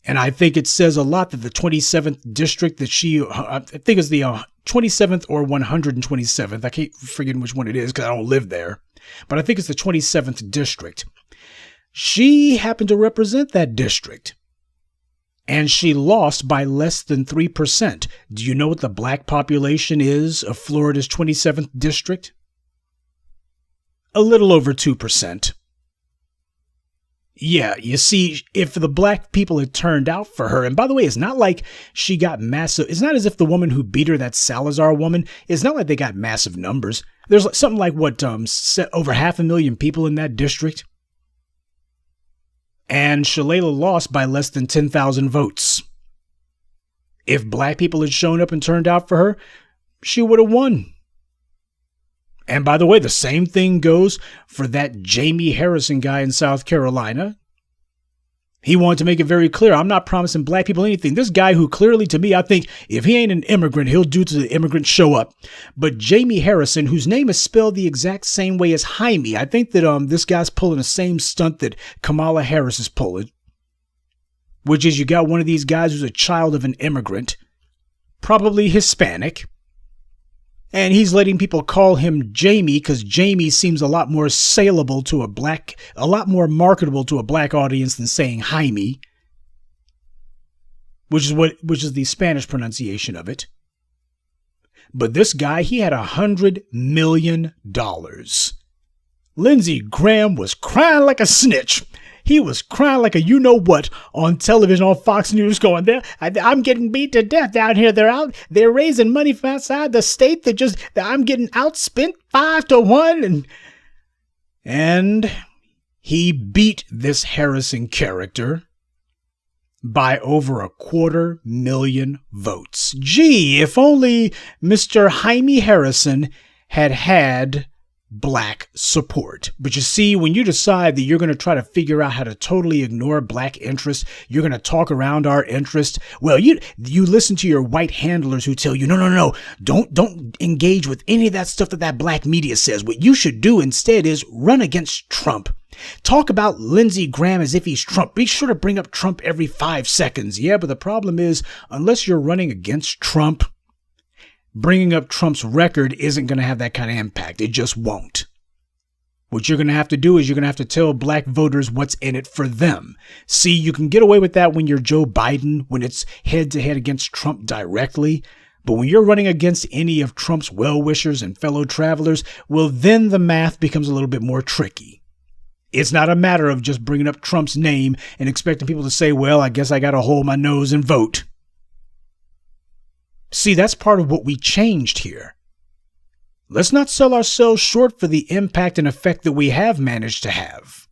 And I think it says a lot that the 27th district that I think is the 27th or 127th. I can't forget which one it is because I don't live there. But I think it's the 27th district. She happened to represent that district. And she lost by less than 3%. Do you know what the black population is of Florida's 27th district? A little over 2%. Yeah, you see, if the black people had turned out for her, and by the way, it's not like she got massive, it's not as if the woman who beat her, that Salazar woman, it's not like they got massive numbers. There's something like, over 500,000 people in that district. And Shalala lost by less than 10,000 votes. If black people had shown up and turned out for her, she would have won. And by the way, the same thing goes for that Jamie Harrison guy in South Carolina. He wanted to make it very clear, I'm not promising black people anything. This guy who clearly, to me, I think if he ain't an immigrant, he'll do to the immigrants show up. But Jamie Harrison, whose name is spelled the exact same way as Jaime, I think that this guy's pulling the same stunt that Kamala Harris is pulling. Which is you got one of these guys who's a child of an immigrant, probably Hispanic. And he's letting people call him Jamie because Jamie seems a lot more saleable to a lot more marketable to a black audience than saying Jaime, which is the Spanish pronunciation of it. But this guy, he had $100 million. Lindsey Graham was crying like a snitch. He was crying like a you-know-what on television on Fox News going, I'm getting beat to death down here. They're raising money from outside the state that I'm getting outspent 5-1. And he beat this Harrison character by over 250,000 votes. Gee, if only Mr. Jaime Harrison had black support. But you see, when you decide that you're going to try to figure out how to totally ignore black interests, you're going to talk around our interest. Well, you listen to your white handlers who tell you, no, don't engage with any of that stuff that black media says. What you should do instead is run against Trump. Talk about Lindsey Graham as if he's Trump. Be sure to bring up Trump every 5 seconds. Yeah, but the problem is, unless you're running against Trump, bringing up Trump's record isn't going to have that kind of impact. It just won't. What you're going to have to do is you're going to have to tell black voters what's in it for them. See, you can get away with that when you're Joe Biden, when it's head to head against Trump directly. But when you're running against any of Trump's well-wishers and fellow travelers, well, then the math becomes a little bit more tricky. It's not a matter of just bringing up Trump's name and expecting people to say, well, I guess I got to hold my nose and vote. See, that's part of what we changed here. Let's not sell ourselves short for the impact and effect that we have managed to have.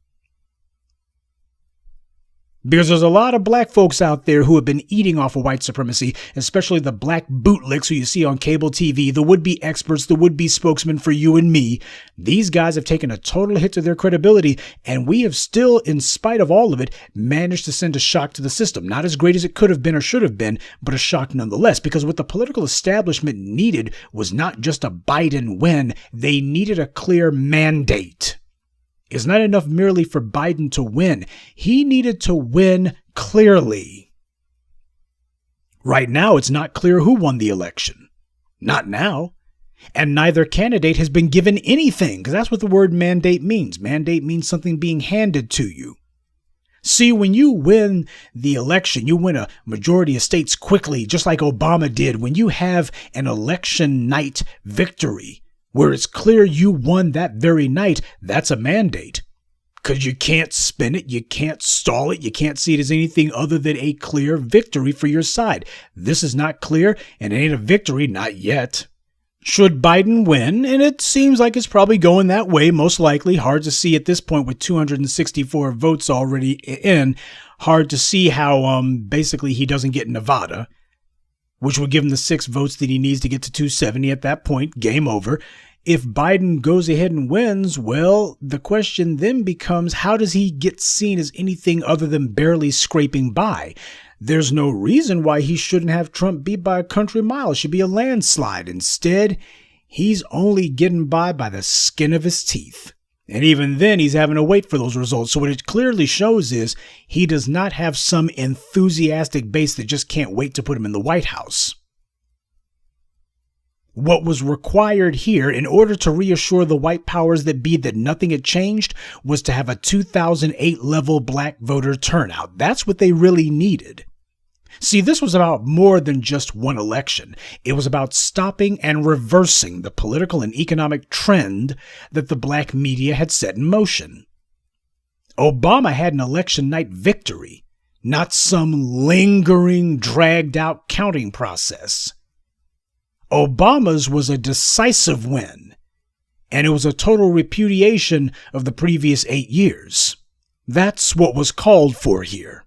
Because there's a lot of black folks out there who have been eating off of white supremacy, especially the black bootlicks who you see on cable TV, the would-be experts, the would-be spokesmen for you and me. These guys have taken a total hit to their credibility, and we have still, in spite of all of it, managed to send a shock to the system. Not as great as it could have been or should have been, but a shock nonetheless, because what the political establishment needed was not just a Biden win, they needed a clear mandate. It's not enough merely for Biden to win. He needed to win clearly. Right now, it's not clear who won the election. Not now. And neither candidate has been given anything, because that's what the word mandate means. Mandate means something being handed to you. See, when you win the election, you win a majority of states quickly, just like Obama did. When you have an election night victory, where it's clear you won that very night, that's a mandate. Because you can't spin it, you can't stall it, you can't see it as anything other than a clear victory for your side. This is not clear, and it ain't a victory, not yet. Should Biden win, and it seems like it's probably going that way, most likely, hard to see at this point with 264 votes already in, hard to see how basically he doesn't get Nevada, which would give him the 6 votes that he needs to get to 270 at that point, game over. If Biden goes ahead and wins, well, the question then becomes, how does he get seen as anything other than barely scraping by? There's no reason why he shouldn't have Trump beat by a country mile. It should be a landslide. Instead, he's only getting by the skin of his teeth. And even then, he's having to wait for those results. So what it clearly shows is he does not have some enthusiastic base that just can't wait to put him in the White House. What was required here in order to reassure the white powers that be that nothing had changed was to have a 2008 level black voter turnout. That's what they really needed. See, this was about more than just one election. It was about stopping and reversing the political and economic trend that the black media had set in motion. Obama had an election night victory, not some lingering, dragged-out counting process. Obama's was a decisive win, and it was a total repudiation of the previous 8 years. That's what was called for here.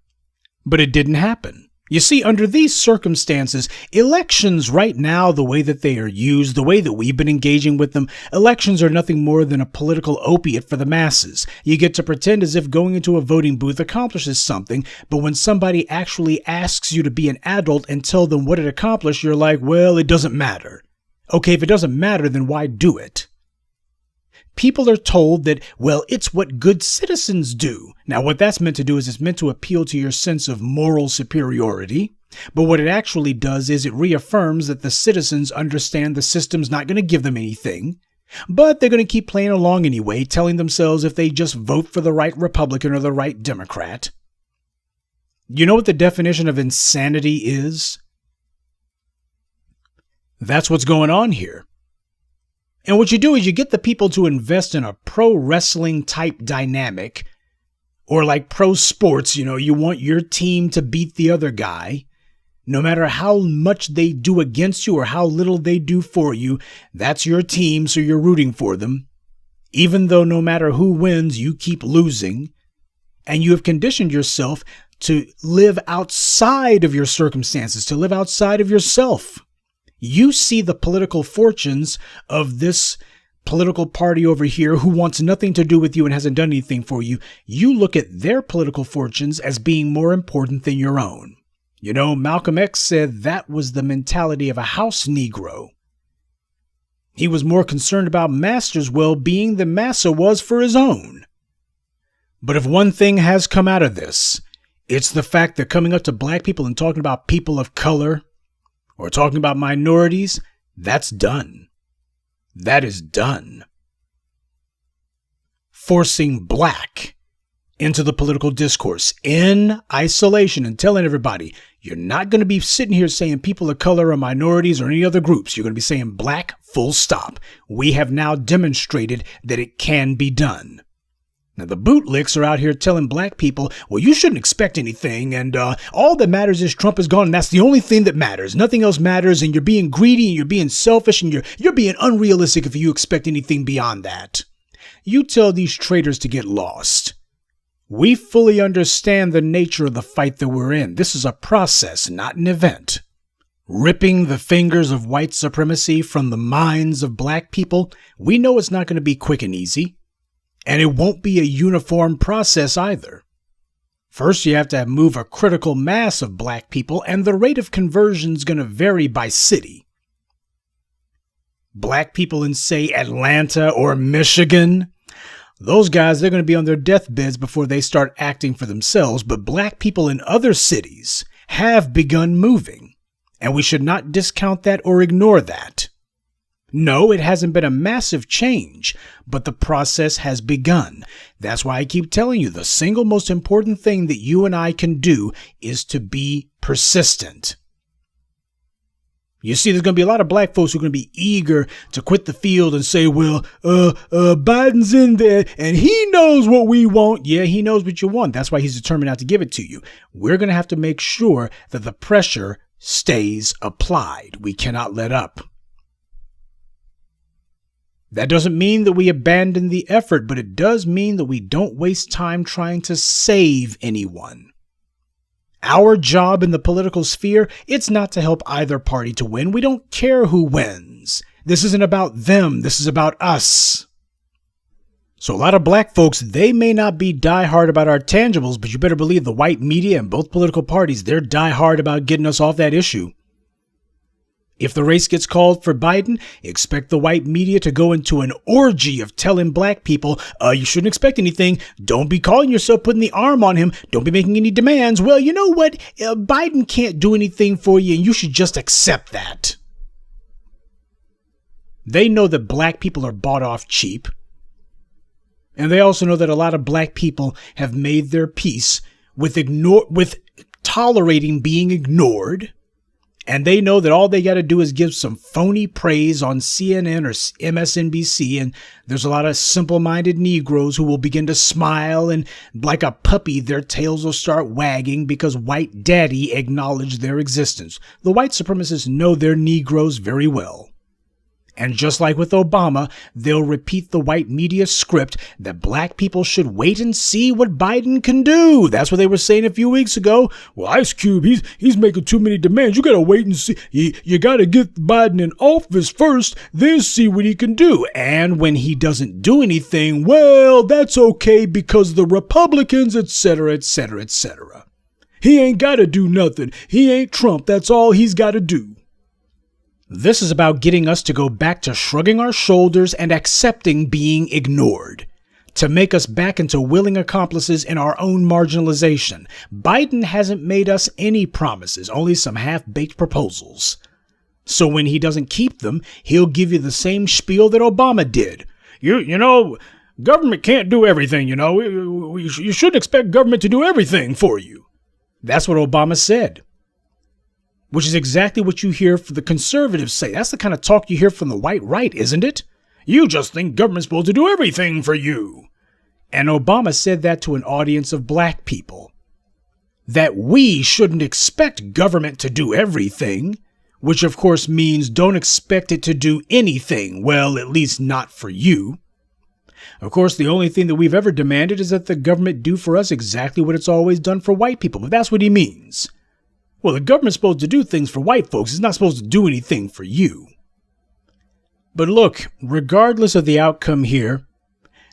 But it didn't happen. You see, under these circumstances, elections right now, the way that they are used, the way that we've been engaging with them, elections are nothing more than a political opiate for the masses. You get to pretend as if going into a voting booth accomplishes something, but when somebody actually asks you to be an adult and tell them what it accomplished, you're like, well, it doesn't matter. Okay, if it doesn't matter, then why do it? People are told that, well, it's what good citizens do. Now, what that's meant to do is it's meant to appeal to your sense of moral superiority. But what it actually does is it reaffirms that the citizens understand the system's not going to give them anything. But they're going to keep playing along anyway, telling themselves if they just vote for the right Republican or the right Democrat. You know what the definition of insanity is? That's what's going on here. And what you do is you get the people to invest in a pro wrestling type dynamic, or like pro sports, you want your team to beat the other guy. No matter how much they do against you or how little they do for you, that's your team, so you're rooting for them. Even though no matter who wins, you keep losing. And you have conditioned yourself to live outside of your circumstances, to live outside of yourself. You see the political fortunes of this political party over here who wants nothing to do with you and hasn't done anything for you, you look at their political fortunes as being more important than your own. You know, Malcolm X said that was the mentality of a house Negro. He was more concerned about Master's well-being than Massa was for his own. But if one thing has come out of this, it's the fact that coming up to black people and talking about people of color or talking about minorities, that's done. That is done. Forcing black into the political discourse in isolation and telling everybody, you're not going to be sitting here saying people of color or minorities or any other groups. You're going to be saying black, full stop. We have now demonstrated that it can be done. Now, the bootlicks are out here telling black people, well, you shouldn't expect anything. And all that matters is Trump is gone. And that's the only thing that matters. Nothing else matters. And you're being greedy and you're being selfish and you're being unrealistic if you expect anything beyond that. You tell these traitors to get lost. We fully understand the nature of the fight that we're in. This is a process, not an event. Ripping the fingers of white supremacy from the minds of black people, we know it's not going to be quick and easy. And it won't be a uniform process either. First, you have to move a critical mass of black people, and the rate of conversion is going to vary by city. Black people in, say, Atlanta or Michigan, those guys, they're going to be on their deathbeds before they start acting for themselves. But black people in other cities have begun moving, and we should not discount that or ignore that. No, it hasn't been a massive change, but the process has begun. That's why I keep telling you the single most important thing that you and I can do is to be persistent. You see, there's going to be a lot of black folks who are going to be eager to quit the field and say, well, Biden's in there and he knows what we want. Yeah, he knows what you want. That's why he's determined not to give it to you. We're going to have to make sure that the pressure stays applied. We cannot let up. That doesn't mean that we abandon the effort, but it does mean that we don't waste time trying to save anyone. Our job in the political sphere, it's not to help either party to win. We don't care who wins. This isn't about them. This is about us. So a lot of black folks, they may not be diehard about our tangibles, but you better believe the white media and both political parties, they're diehard about getting us off that issue. If the race gets called for Biden, expect the white media to go into an orgy of telling black people, you shouldn't expect anything. Don't be calling yourself putting the arm on him. Don't be making any demands. Well, you know what? Biden can't do anything for you, and you should just accept that. They know that black people are bought off cheap. And they also know that a lot of black people have made their peace with tolerating being ignored. And they know that all they got to do is give some phony praise on CNN or MSNBC. And there's a lot of simple-minded Negroes who will begin to smile, and like a puppy, their tails will start wagging because white daddy acknowledged their existence. The white supremacists know their Negroes very well. And just like with Obama, they'll repeat the white media script that black people should wait and see what Biden can do. That's what they were saying a few weeks ago. Well, Ice Cube, he's making too many demands. You got to wait and see. You got to get Biden in office first, then see what he can do. And when he doesn't do anything, well, that's okay because the Republicans, etc., etc., etc. He ain't got to do nothing. He ain't Trump. That's all he's got to do. This is about getting us to go back to shrugging our shoulders and accepting being ignored, to make us back into willing accomplices in our own marginalization. Biden hasn't made us any promises, only some half-baked proposals. So when he doesn't keep them, he'll give you the same spiel that Obama did. You know, government can't do everything, you know. You shouldn't expect government to do everything for you. That's what Obama said. Which is exactly what you hear from the conservatives say. That's the kind of talk you hear from the white right, isn't it? You just think government's supposed to do everything for you. And Obama said that to an audience of black people. That we shouldn't expect government to do everything, which of course means don't expect it to do anything. Well, at least not for you. Of course, the only thing that we've ever demanded is that the government do for us exactly what it's always done for white people. But that's what he means. Well, the government's supposed to do things for white folks. It's not supposed to do anything for you. But look, regardless of the outcome here,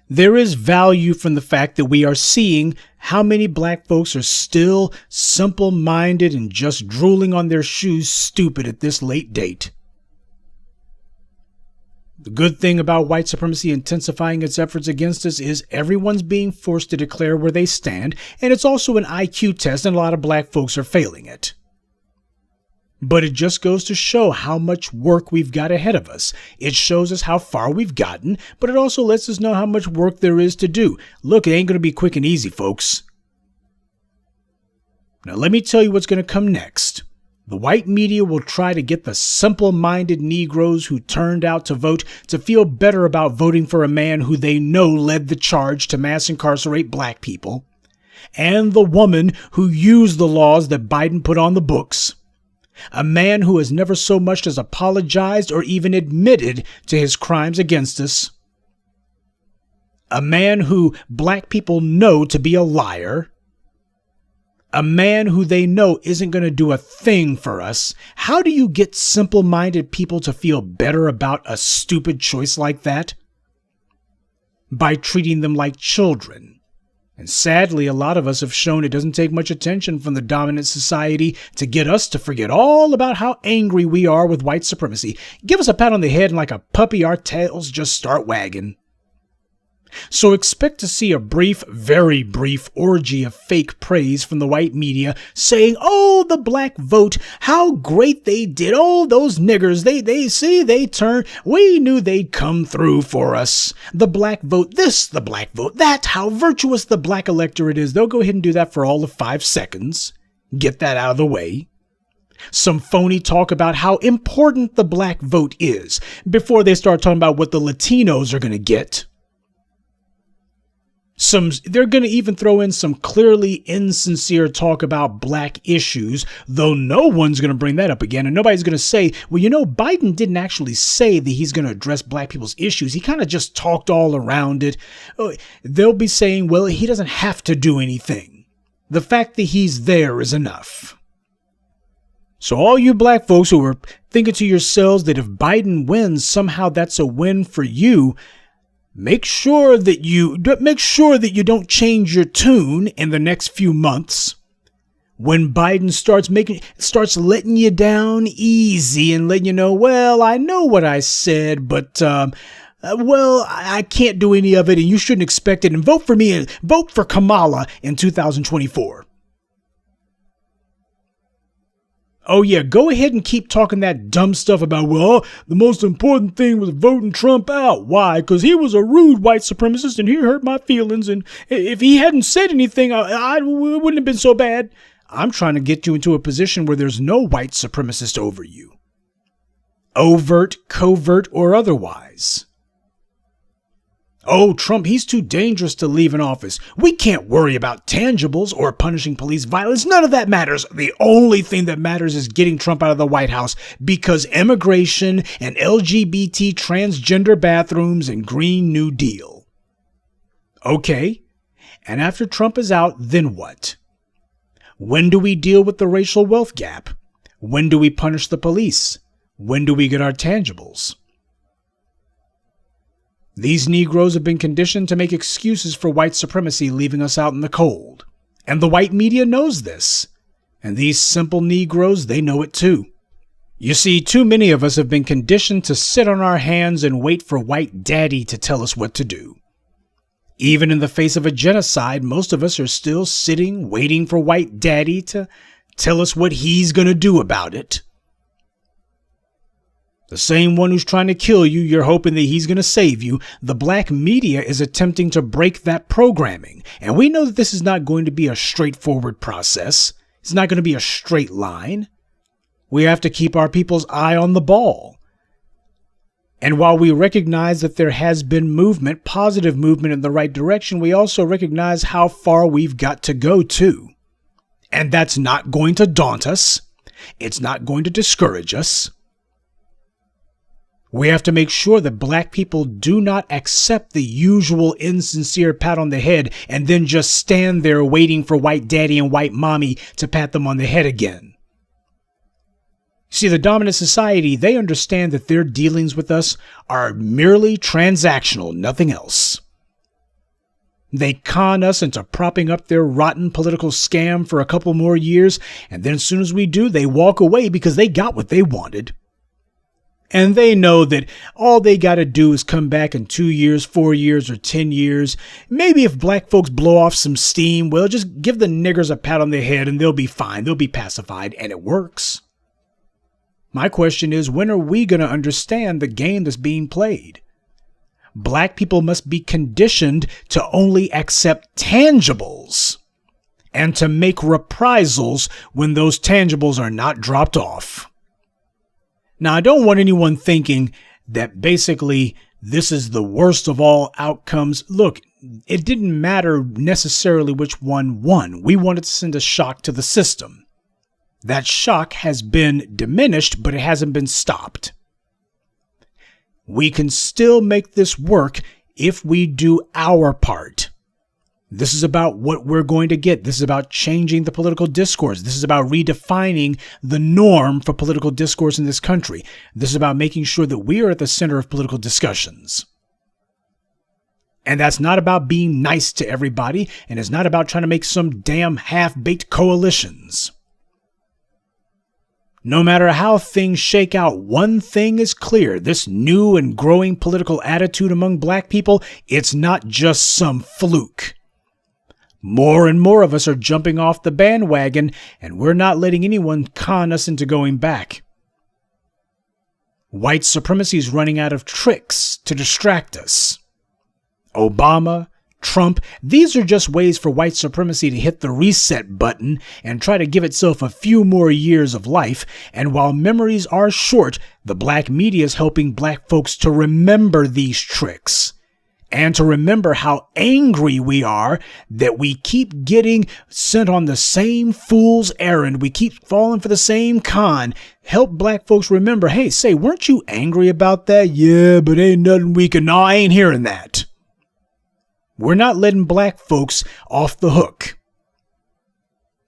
there is value from the fact that we are seeing how many black folks are still simple-minded and just drooling on their shoes stupid at this late date. The good thing about white supremacy intensifying its efforts against us is everyone's being forced to declare where they stand, and it's also an IQ test, and a lot of black folks are failing it. But it just goes to show how much work we've got ahead of us. It shows us how far we've gotten, but it also lets us know how much work there is to do. Look, it ain't going to be quick and easy, folks. Now, let me tell you what's going to come next. The white media will try to get the simple-minded Negroes who turned out to vote to feel better about voting for a man who they know led the charge to mass incarcerate black people, and the woman who used the laws that Biden put on the books, a man who has never so much as apologized or even admitted to his crimes against us, a man who black people know to be a liar, a man who they know isn't going to do a thing for us. How do you get simple-minded people to feel better about a stupid choice like that? By treating them like children. And sadly, a lot of us have shown it doesn't take much attention from the dominant society to get us to forget all about how angry we are with white supremacy. Give us a pat on the head and like a puppy, our tails just start wagging. So expect to see a brief, very brief orgy of fake praise from the white media saying, oh, the black vote, how great they did. Oh, those niggers, they turned. We knew they'd come through for us. The black vote this, the black vote that, how virtuous the black electorate is. They'll go ahead and do that for all of 5 seconds. Get that out of the way. Some phony talk about how important the black vote is before they start talking about what the Latinos are going to get. They're going to even throw in some clearly insincere talk about black issues, though no one's going to bring that up again. And nobody's going to say, well, you know, Biden didn't actually say that he's going to address black people's issues. He kind of just talked all around it. They'll be saying, well, he doesn't have to do anything. The fact that he's there is enough. So all you black folks who are thinking to yourselves that if Biden wins, somehow that's a win for you, Make sure that you don't change your tune in the next few months. When Biden starts letting you down easy and letting you know, well, I know what I said, but I can't do any of it, and you shouldn't expect it. And vote for me and vote for Kamala in 2024. Oh, yeah, go ahead and keep talking that dumb stuff about, well, the most important thing was voting Trump out. Why? Because he was a rude white supremacist and he hurt my feelings. And if he hadn't said anything, it wouldn't have been so bad. I'm trying to get you into a position where there's no white supremacist over you. Overt, covert, or otherwise. Oh, Trump, he's too dangerous to leave in office. We can't worry about tangibles or punishing police violence. None of that matters. The only thing that matters is getting Trump out of the White House because immigration and LGBT transgender bathrooms and Green New Deal. Okay, and after Trump is out, then what? When do we deal with the racial wealth gap? When do we punish the police? When do we get our tangibles? These Negroes have been conditioned to make excuses for white supremacy, leaving us out in the cold. And the white media knows this. And these simple Negroes, they know it too. You see, too many of us have been conditioned to sit on our hands and wait for white daddy to tell us what to do. Even in the face of a genocide, most of us are still sitting, waiting for white daddy to tell us what he's going to do about it. The same one who's trying to kill you, you're hoping that he's going to save you. The black media is attempting to break that programming. And we know that this is not going to be a straightforward process. It's not going to be a straight line. We have to keep our people's eye on the ball. And while we recognize that there has been movement, positive movement in the right direction, we also recognize how far we've got to go too. And that's not going to daunt us. It's not going to discourage us. We have to make sure that black people do not accept the usual insincere pat on the head and then just stand there waiting for white daddy and white mommy to pat them on the head again. See, the dominant society, they understand that their dealings with us are merely transactional, nothing else. They con us into propping up their rotten political scam for a couple more years, and then as soon as we do, they walk away because they got what they wanted. And they know that all they got to do is come back in 2 years, 4 years, or 10 years. Maybe if black folks blow off some steam, well, just give the niggers a pat on the head and they'll be fine. They'll be pacified, and it works. My question is, when are we going to understand the game that's being played? Black people must be conditioned to only accept tangibles and to make reprisals when those tangibles are not dropped off. Now, I don't want anyone thinking that basically this is the worst of all outcomes. Look, it didn't matter necessarily which one won. We wanted to send a shock to the system. That shock has been diminished, but it hasn't been stopped. We can still make this work if we do our part. This is about what we're going to get. This is about changing the political discourse. This is about redefining the norm for political discourse in this country. This is about making sure that we are at the center of political discussions. And that's not about being nice to everybody, and it's not about trying to make some damn half-baked coalitions. No matter how things shake out, one thing is clear. This new and growing political attitude among black people, it's not just some fluke. More and more of us are jumping off the bandwagon, and we're not letting anyone con us into going back. White supremacy is running out of tricks to distract us. Obama, Trump, these are just ways for white supremacy to hit the reset button and try to give itself a few more years of life. And while memories are short, the black media is helping black folks to remember these tricks. And to remember how angry we are that we keep getting sent on the same fool's errand. We keep falling for the same con. Help black folks remember, hey, say, weren't you angry about that? Yeah, but ain't nothing we can. No, I ain't hearing that. We're not letting black folks off the hook.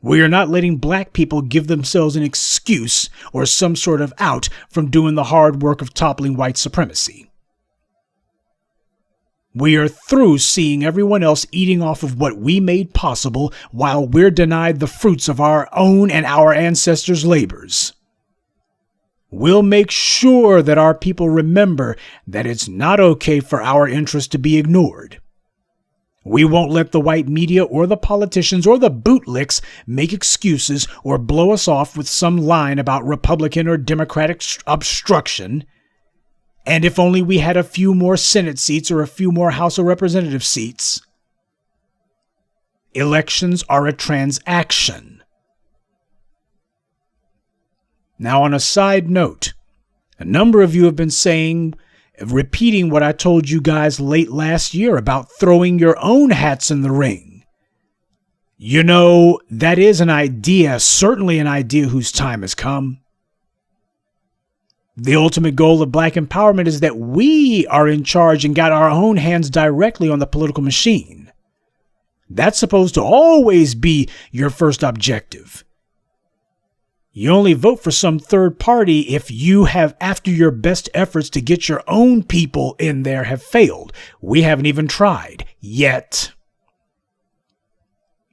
We are not letting black people give themselves an excuse or some sort of out from doing the hard work of toppling white supremacy. We are through seeing everyone else eating off of what we made possible while we're denied the fruits of our own and our ancestors' labors. We'll make sure that our people remember that it's not okay for our interests to be ignored. We won't let the white media or the politicians or the bootlicks make excuses or blow us off with some line about Republican or Democratic obstruction. And if only we had a few more Senate seats or a few more House of Representative seats. Elections are a transaction. Now, on a side note, a number of you have been repeating what I told you guys late last year about throwing your own hats in the ring. You know, that is an idea, certainly an idea whose time has come. The ultimate goal of black empowerment is that we are in charge and got our own hands directly on the political machine. That's supposed to always be your first objective. You only vote for some third party if you have, after your best efforts to get your own people in there, have failed. We haven't even tried yet.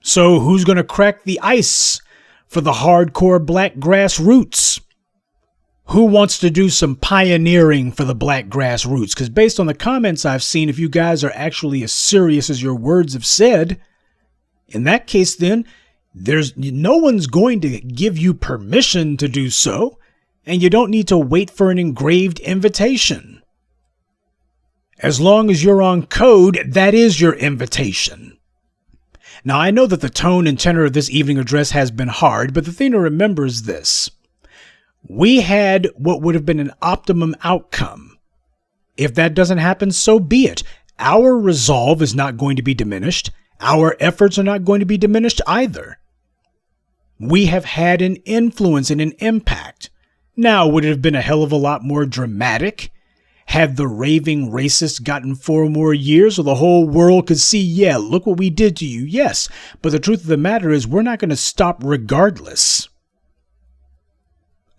So who's going to crack the ice for the hardcore black grassroots? Who wants to do some pioneering for the black grassroots? Because based on the comments I've seen, if you guys are actually as serious as your words have said, in that case then, no one's going to give you permission to do so, and you don't need to wait for an engraved invitation. As long as you're on code, that is your invitation. Now, I know that the tone and tenor of this evening address has been hard, but the thing to remember is this. We had what would have been an optimum outcome. If that doesn't happen, so be it. Our resolve is not going to be diminished. Our efforts are not going to be diminished either. We have had an influence and an impact. Now, would it have been a hell of a lot more dramatic had the raving racists gotten 4 more years so the whole world could see, yeah, look what we did to you? Yes, but the truth of the matter is we're not going to stop regardless.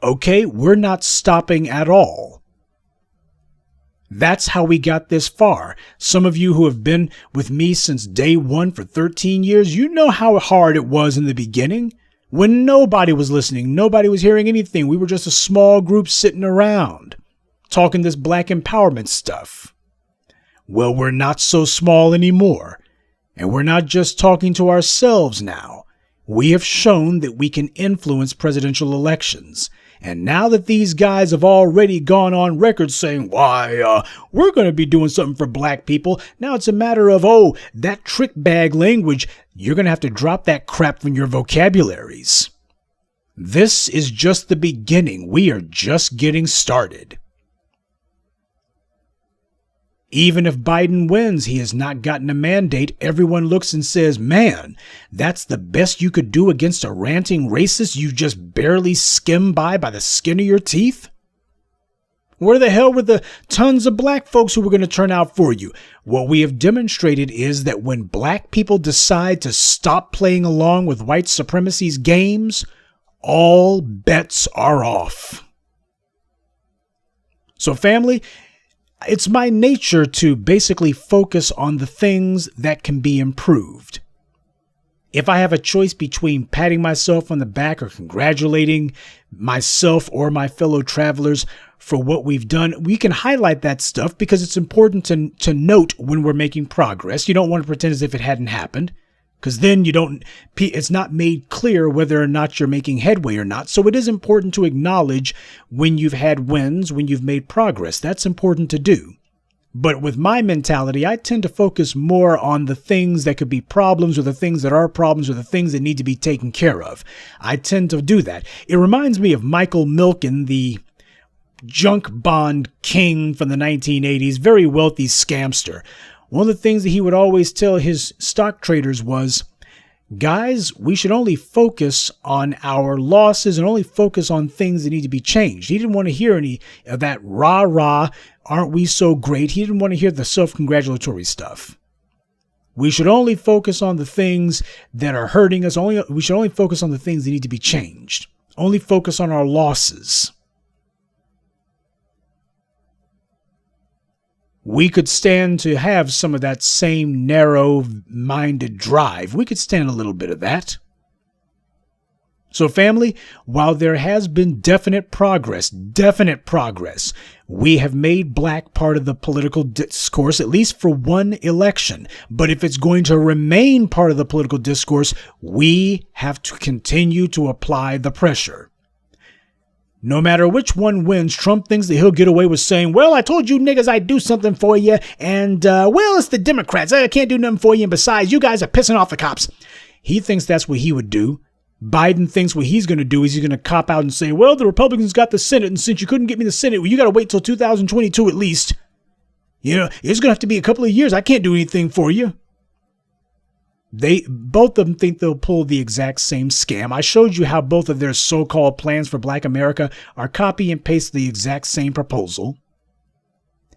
Okay, we're not stopping at all. That's how we got this far. Some of you who have been with me since day one for 13 years, you know how hard it was in the beginning when nobody was listening. Nobody was hearing anything. We were just a small group sitting around talking this black empowerment stuff. Well, we're not so small anymore. And we're not just talking to ourselves now. We have shown that we can influence presidential elections. And now that these guys have already gone on record saying, we're going to be doing something for black people. Now it's a matter of, that trick bag language, you're going to have to drop that crap from your vocabularies. This is just the beginning. We are just getting started. Even if Biden wins, he has not gotten a mandate. Everyone looks and says, man, that's the best you could do against a ranting racist you just barely skim by the skin of your teeth? Where the hell were the tons of black folks who were going to turn out for you? What we have demonstrated is that when black people decide to stop playing along with white supremacy's games, all bets are off. So family, it's my nature to basically focus on the things that can be improved. If I have a choice between patting myself on the back or congratulating myself or my fellow travelers for what we've done, we can highlight that stuff because it's important to note when we're making progress. You don't want to pretend as if it hadn't happened, because then it's not made clear whether or not you're making headway or not. So it is important to acknowledge when you've had wins, when you've made progress. That's important to do. But with my mentality, I tend to focus more on the things that could be problems or the things that are problems or the things that need to be taken care of. I tend to do that. It reminds me of Michael Milken, the junk bond king from the 1980s, very wealthy scamster. One of the things that he would always tell his stock traders was, guys, we should only focus on our losses and only focus on things that need to be changed. He didn't want to hear any of that rah-rah, aren't we so great? He didn't want to hear the self-congratulatory stuff. We should only focus on the things that are hurting us. We should only focus on the things that need to be changed. Only focus on our losses. We could stand to have some of that same narrow-minded drive. We could stand a little bit of that. So family, while there has been definite progress, we have made black part of the political discourse, at least for one election. But if it's going to remain part of the political discourse, we have to continue to apply the pressure. No matter which one wins, Trump thinks that he'll get away with saying, well, I told you niggas I'd do something for you. And, it's the Democrats. I can't do nothing for you. And besides, you guys are pissing off the cops. He thinks that's what he would do. Biden thinks what he's going to do is he's going to cop out and say, well, the Republicans got the Senate. And since you couldn't get me the Senate, well, you got to wait till 2022 at least. It's going to have to be a couple of years. I can't do anything for you. Both of them think they'll pull the exact same scam. I showed you how both of their so-called plans for Black America are copy and paste the exact same proposal.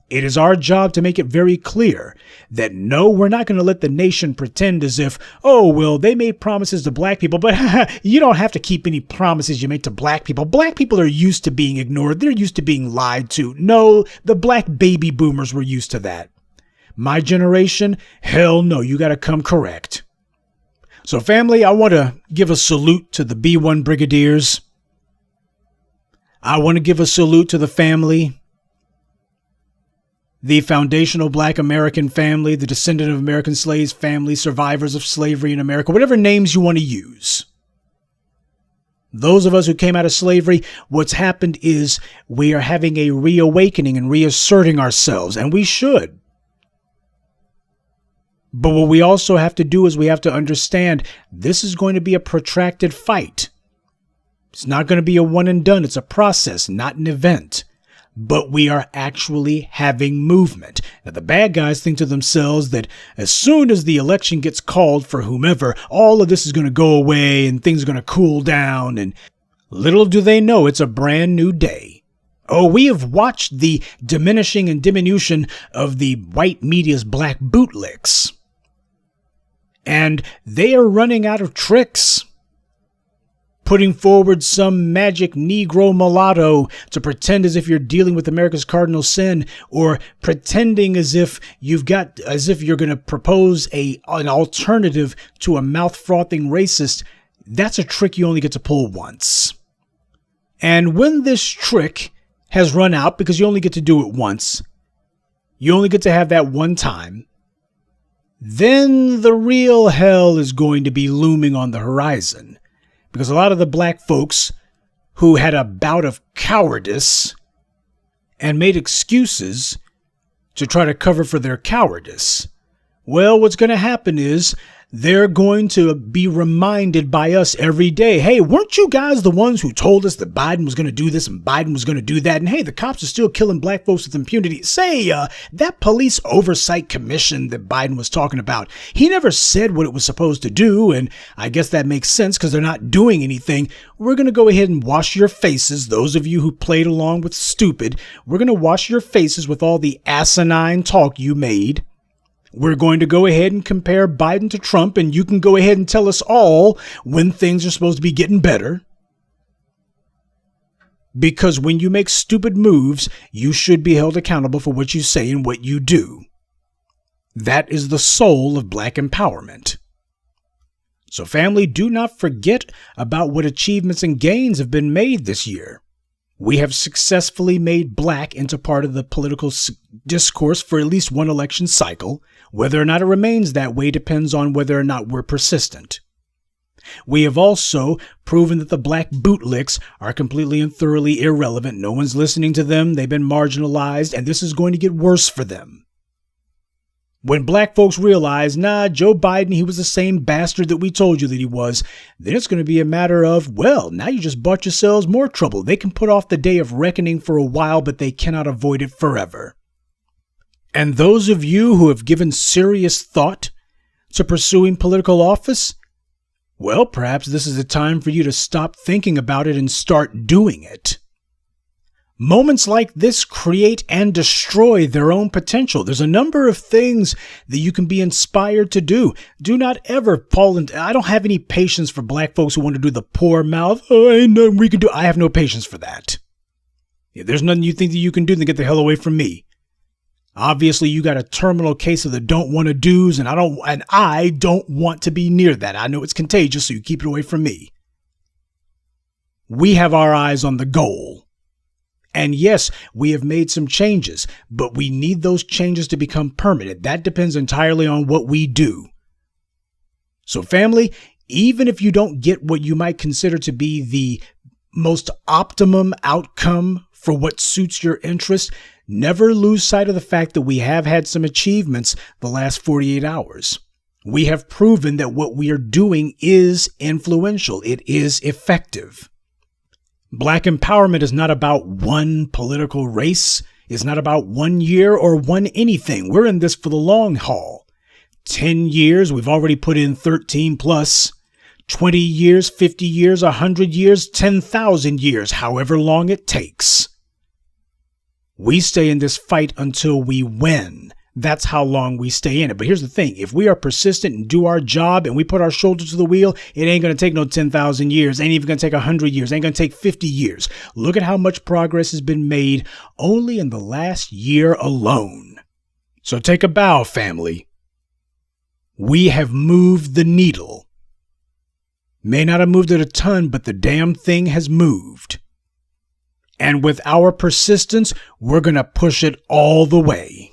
It is our job to make it very clear that no, we're not going to let the nation pretend as if, they made promises to black people, but you don't have to keep any promises you made to black people. Black people are used to being ignored. They're used to being lied to. No, the black baby boomers were used to that. My generation, hell no, you got to come correct. So family, I want to give a salute to the B-1 Brigadiers. I want to give a salute to the family, the foundational Black American family, the descendant of American slaves family, survivors of slavery in America, whatever names you want to use. Those of us who came out of slavery, what's happened is we are having a reawakening and reasserting ourselves, and we should. But what we also have to do is we have to understand this is going to be a protracted fight. It's not going to be a one and done. It's a process, not an event. But we are actually having movement. Now, the bad guys think to themselves that as soon as the election gets called for whomever, all of this is going to go away and things are going to cool down. And little do they know it's a brand new day. We have watched the diminishing and diminution of the white media's black bootlicks. And they are running out of tricks. putting forward some magic Negro mulatto to pretend as if you're dealing with America's cardinal sin, or pretending as if you're going to propose an alternative to a mouth-frothing racist. That's a trick you only get to pull once. And when this trick has run out, because you only get to do it once, you only get to have that one time, then the real hell is going to be looming on the horizon. Because a lot of the black folks who had a bout of cowardice and made excuses to try to cover for their cowardice, well, what's going to happen is they're going to be reminded by us every day, hey, weren't you guys the ones who told us that Biden was going to do this and Biden was going to do that? And hey, the cops are still killing black folks with impunity. Say, that police oversight commission that Biden was talking about, he never said what it was supposed to do. And I guess that makes sense because they're not doing anything. We're going to go ahead and wash your faces. Those of you who played along with stupid, we're going to wash your faces with all the asinine talk you made. We're going to go ahead and compare Biden to Trump, and you can go ahead and tell us all when things are supposed to be getting better. Because when you make stupid moves, you should be held accountable for what you say and what you do. That is the soul of black empowerment. So family, do not forget about what achievements and gains have been made this year. We have successfully made black into part of the political discourse for at least one election cycle. Whether or not it remains that way depends on whether or not we're persistent. We have also proven that the black bootlicks are completely and thoroughly irrelevant. No one's listening to them. They've been marginalized, and this is going to get worse for them. When black folks realize, Joe Biden, he was the same bastard that we told you that he was, then it's going to be a matter of, well, now you just bought yourselves more trouble. They can put off the day of reckoning for a while, but they cannot avoid it forever. And those of you who have given serious thought to pursuing political office, well, perhaps this is the time for you to stop thinking about it and start doing it. Moments like this create and destroy their own potential. There's a number of things that you can be inspired to do. Do not ever fall into, I don't have any patience for black folks who want to do the poor mouth. Oh, ain't nothing we can do. I have no patience for that. If there's nothing you think that you can do, then get the hell away from me. Obviously, you got a terminal case of the don't want to do's, and I don't want to be near that. I know it's contagious, so you keep it away from me. We have our eyes on the goal. And yes, we have made some changes, but we need those changes to become permanent. That depends entirely on what we do. So family, even if you don't get what you might consider to be the most optimum outcome for what suits your interest, never lose sight of the fact that we have had some achievements the last 48 hours. We have proven that what we are doing is influential. It is effective. Black empowerment is not about one political race. It's not about 1 year or one anything. We're in this for the long haul. 10 years, we've already put in 13 plus. 20 years, 50 years, 100 years, 10,000 years, however long it takes. We stay in this fight until we win. That's how long we stay in it. But here's the thing. If we are persistent and do our job and we put our shoulder to the wheel, it ain't going to take no 10,000 years. Ain't even going to take 100 years. Ain't going to take 50 years. Look at how much progress has been made only in the last year alone. So take a bow, family. We have moved the needle. May not have moved it a ton, but the damn thing has moved. And with our persistence, we're going to push it all the way.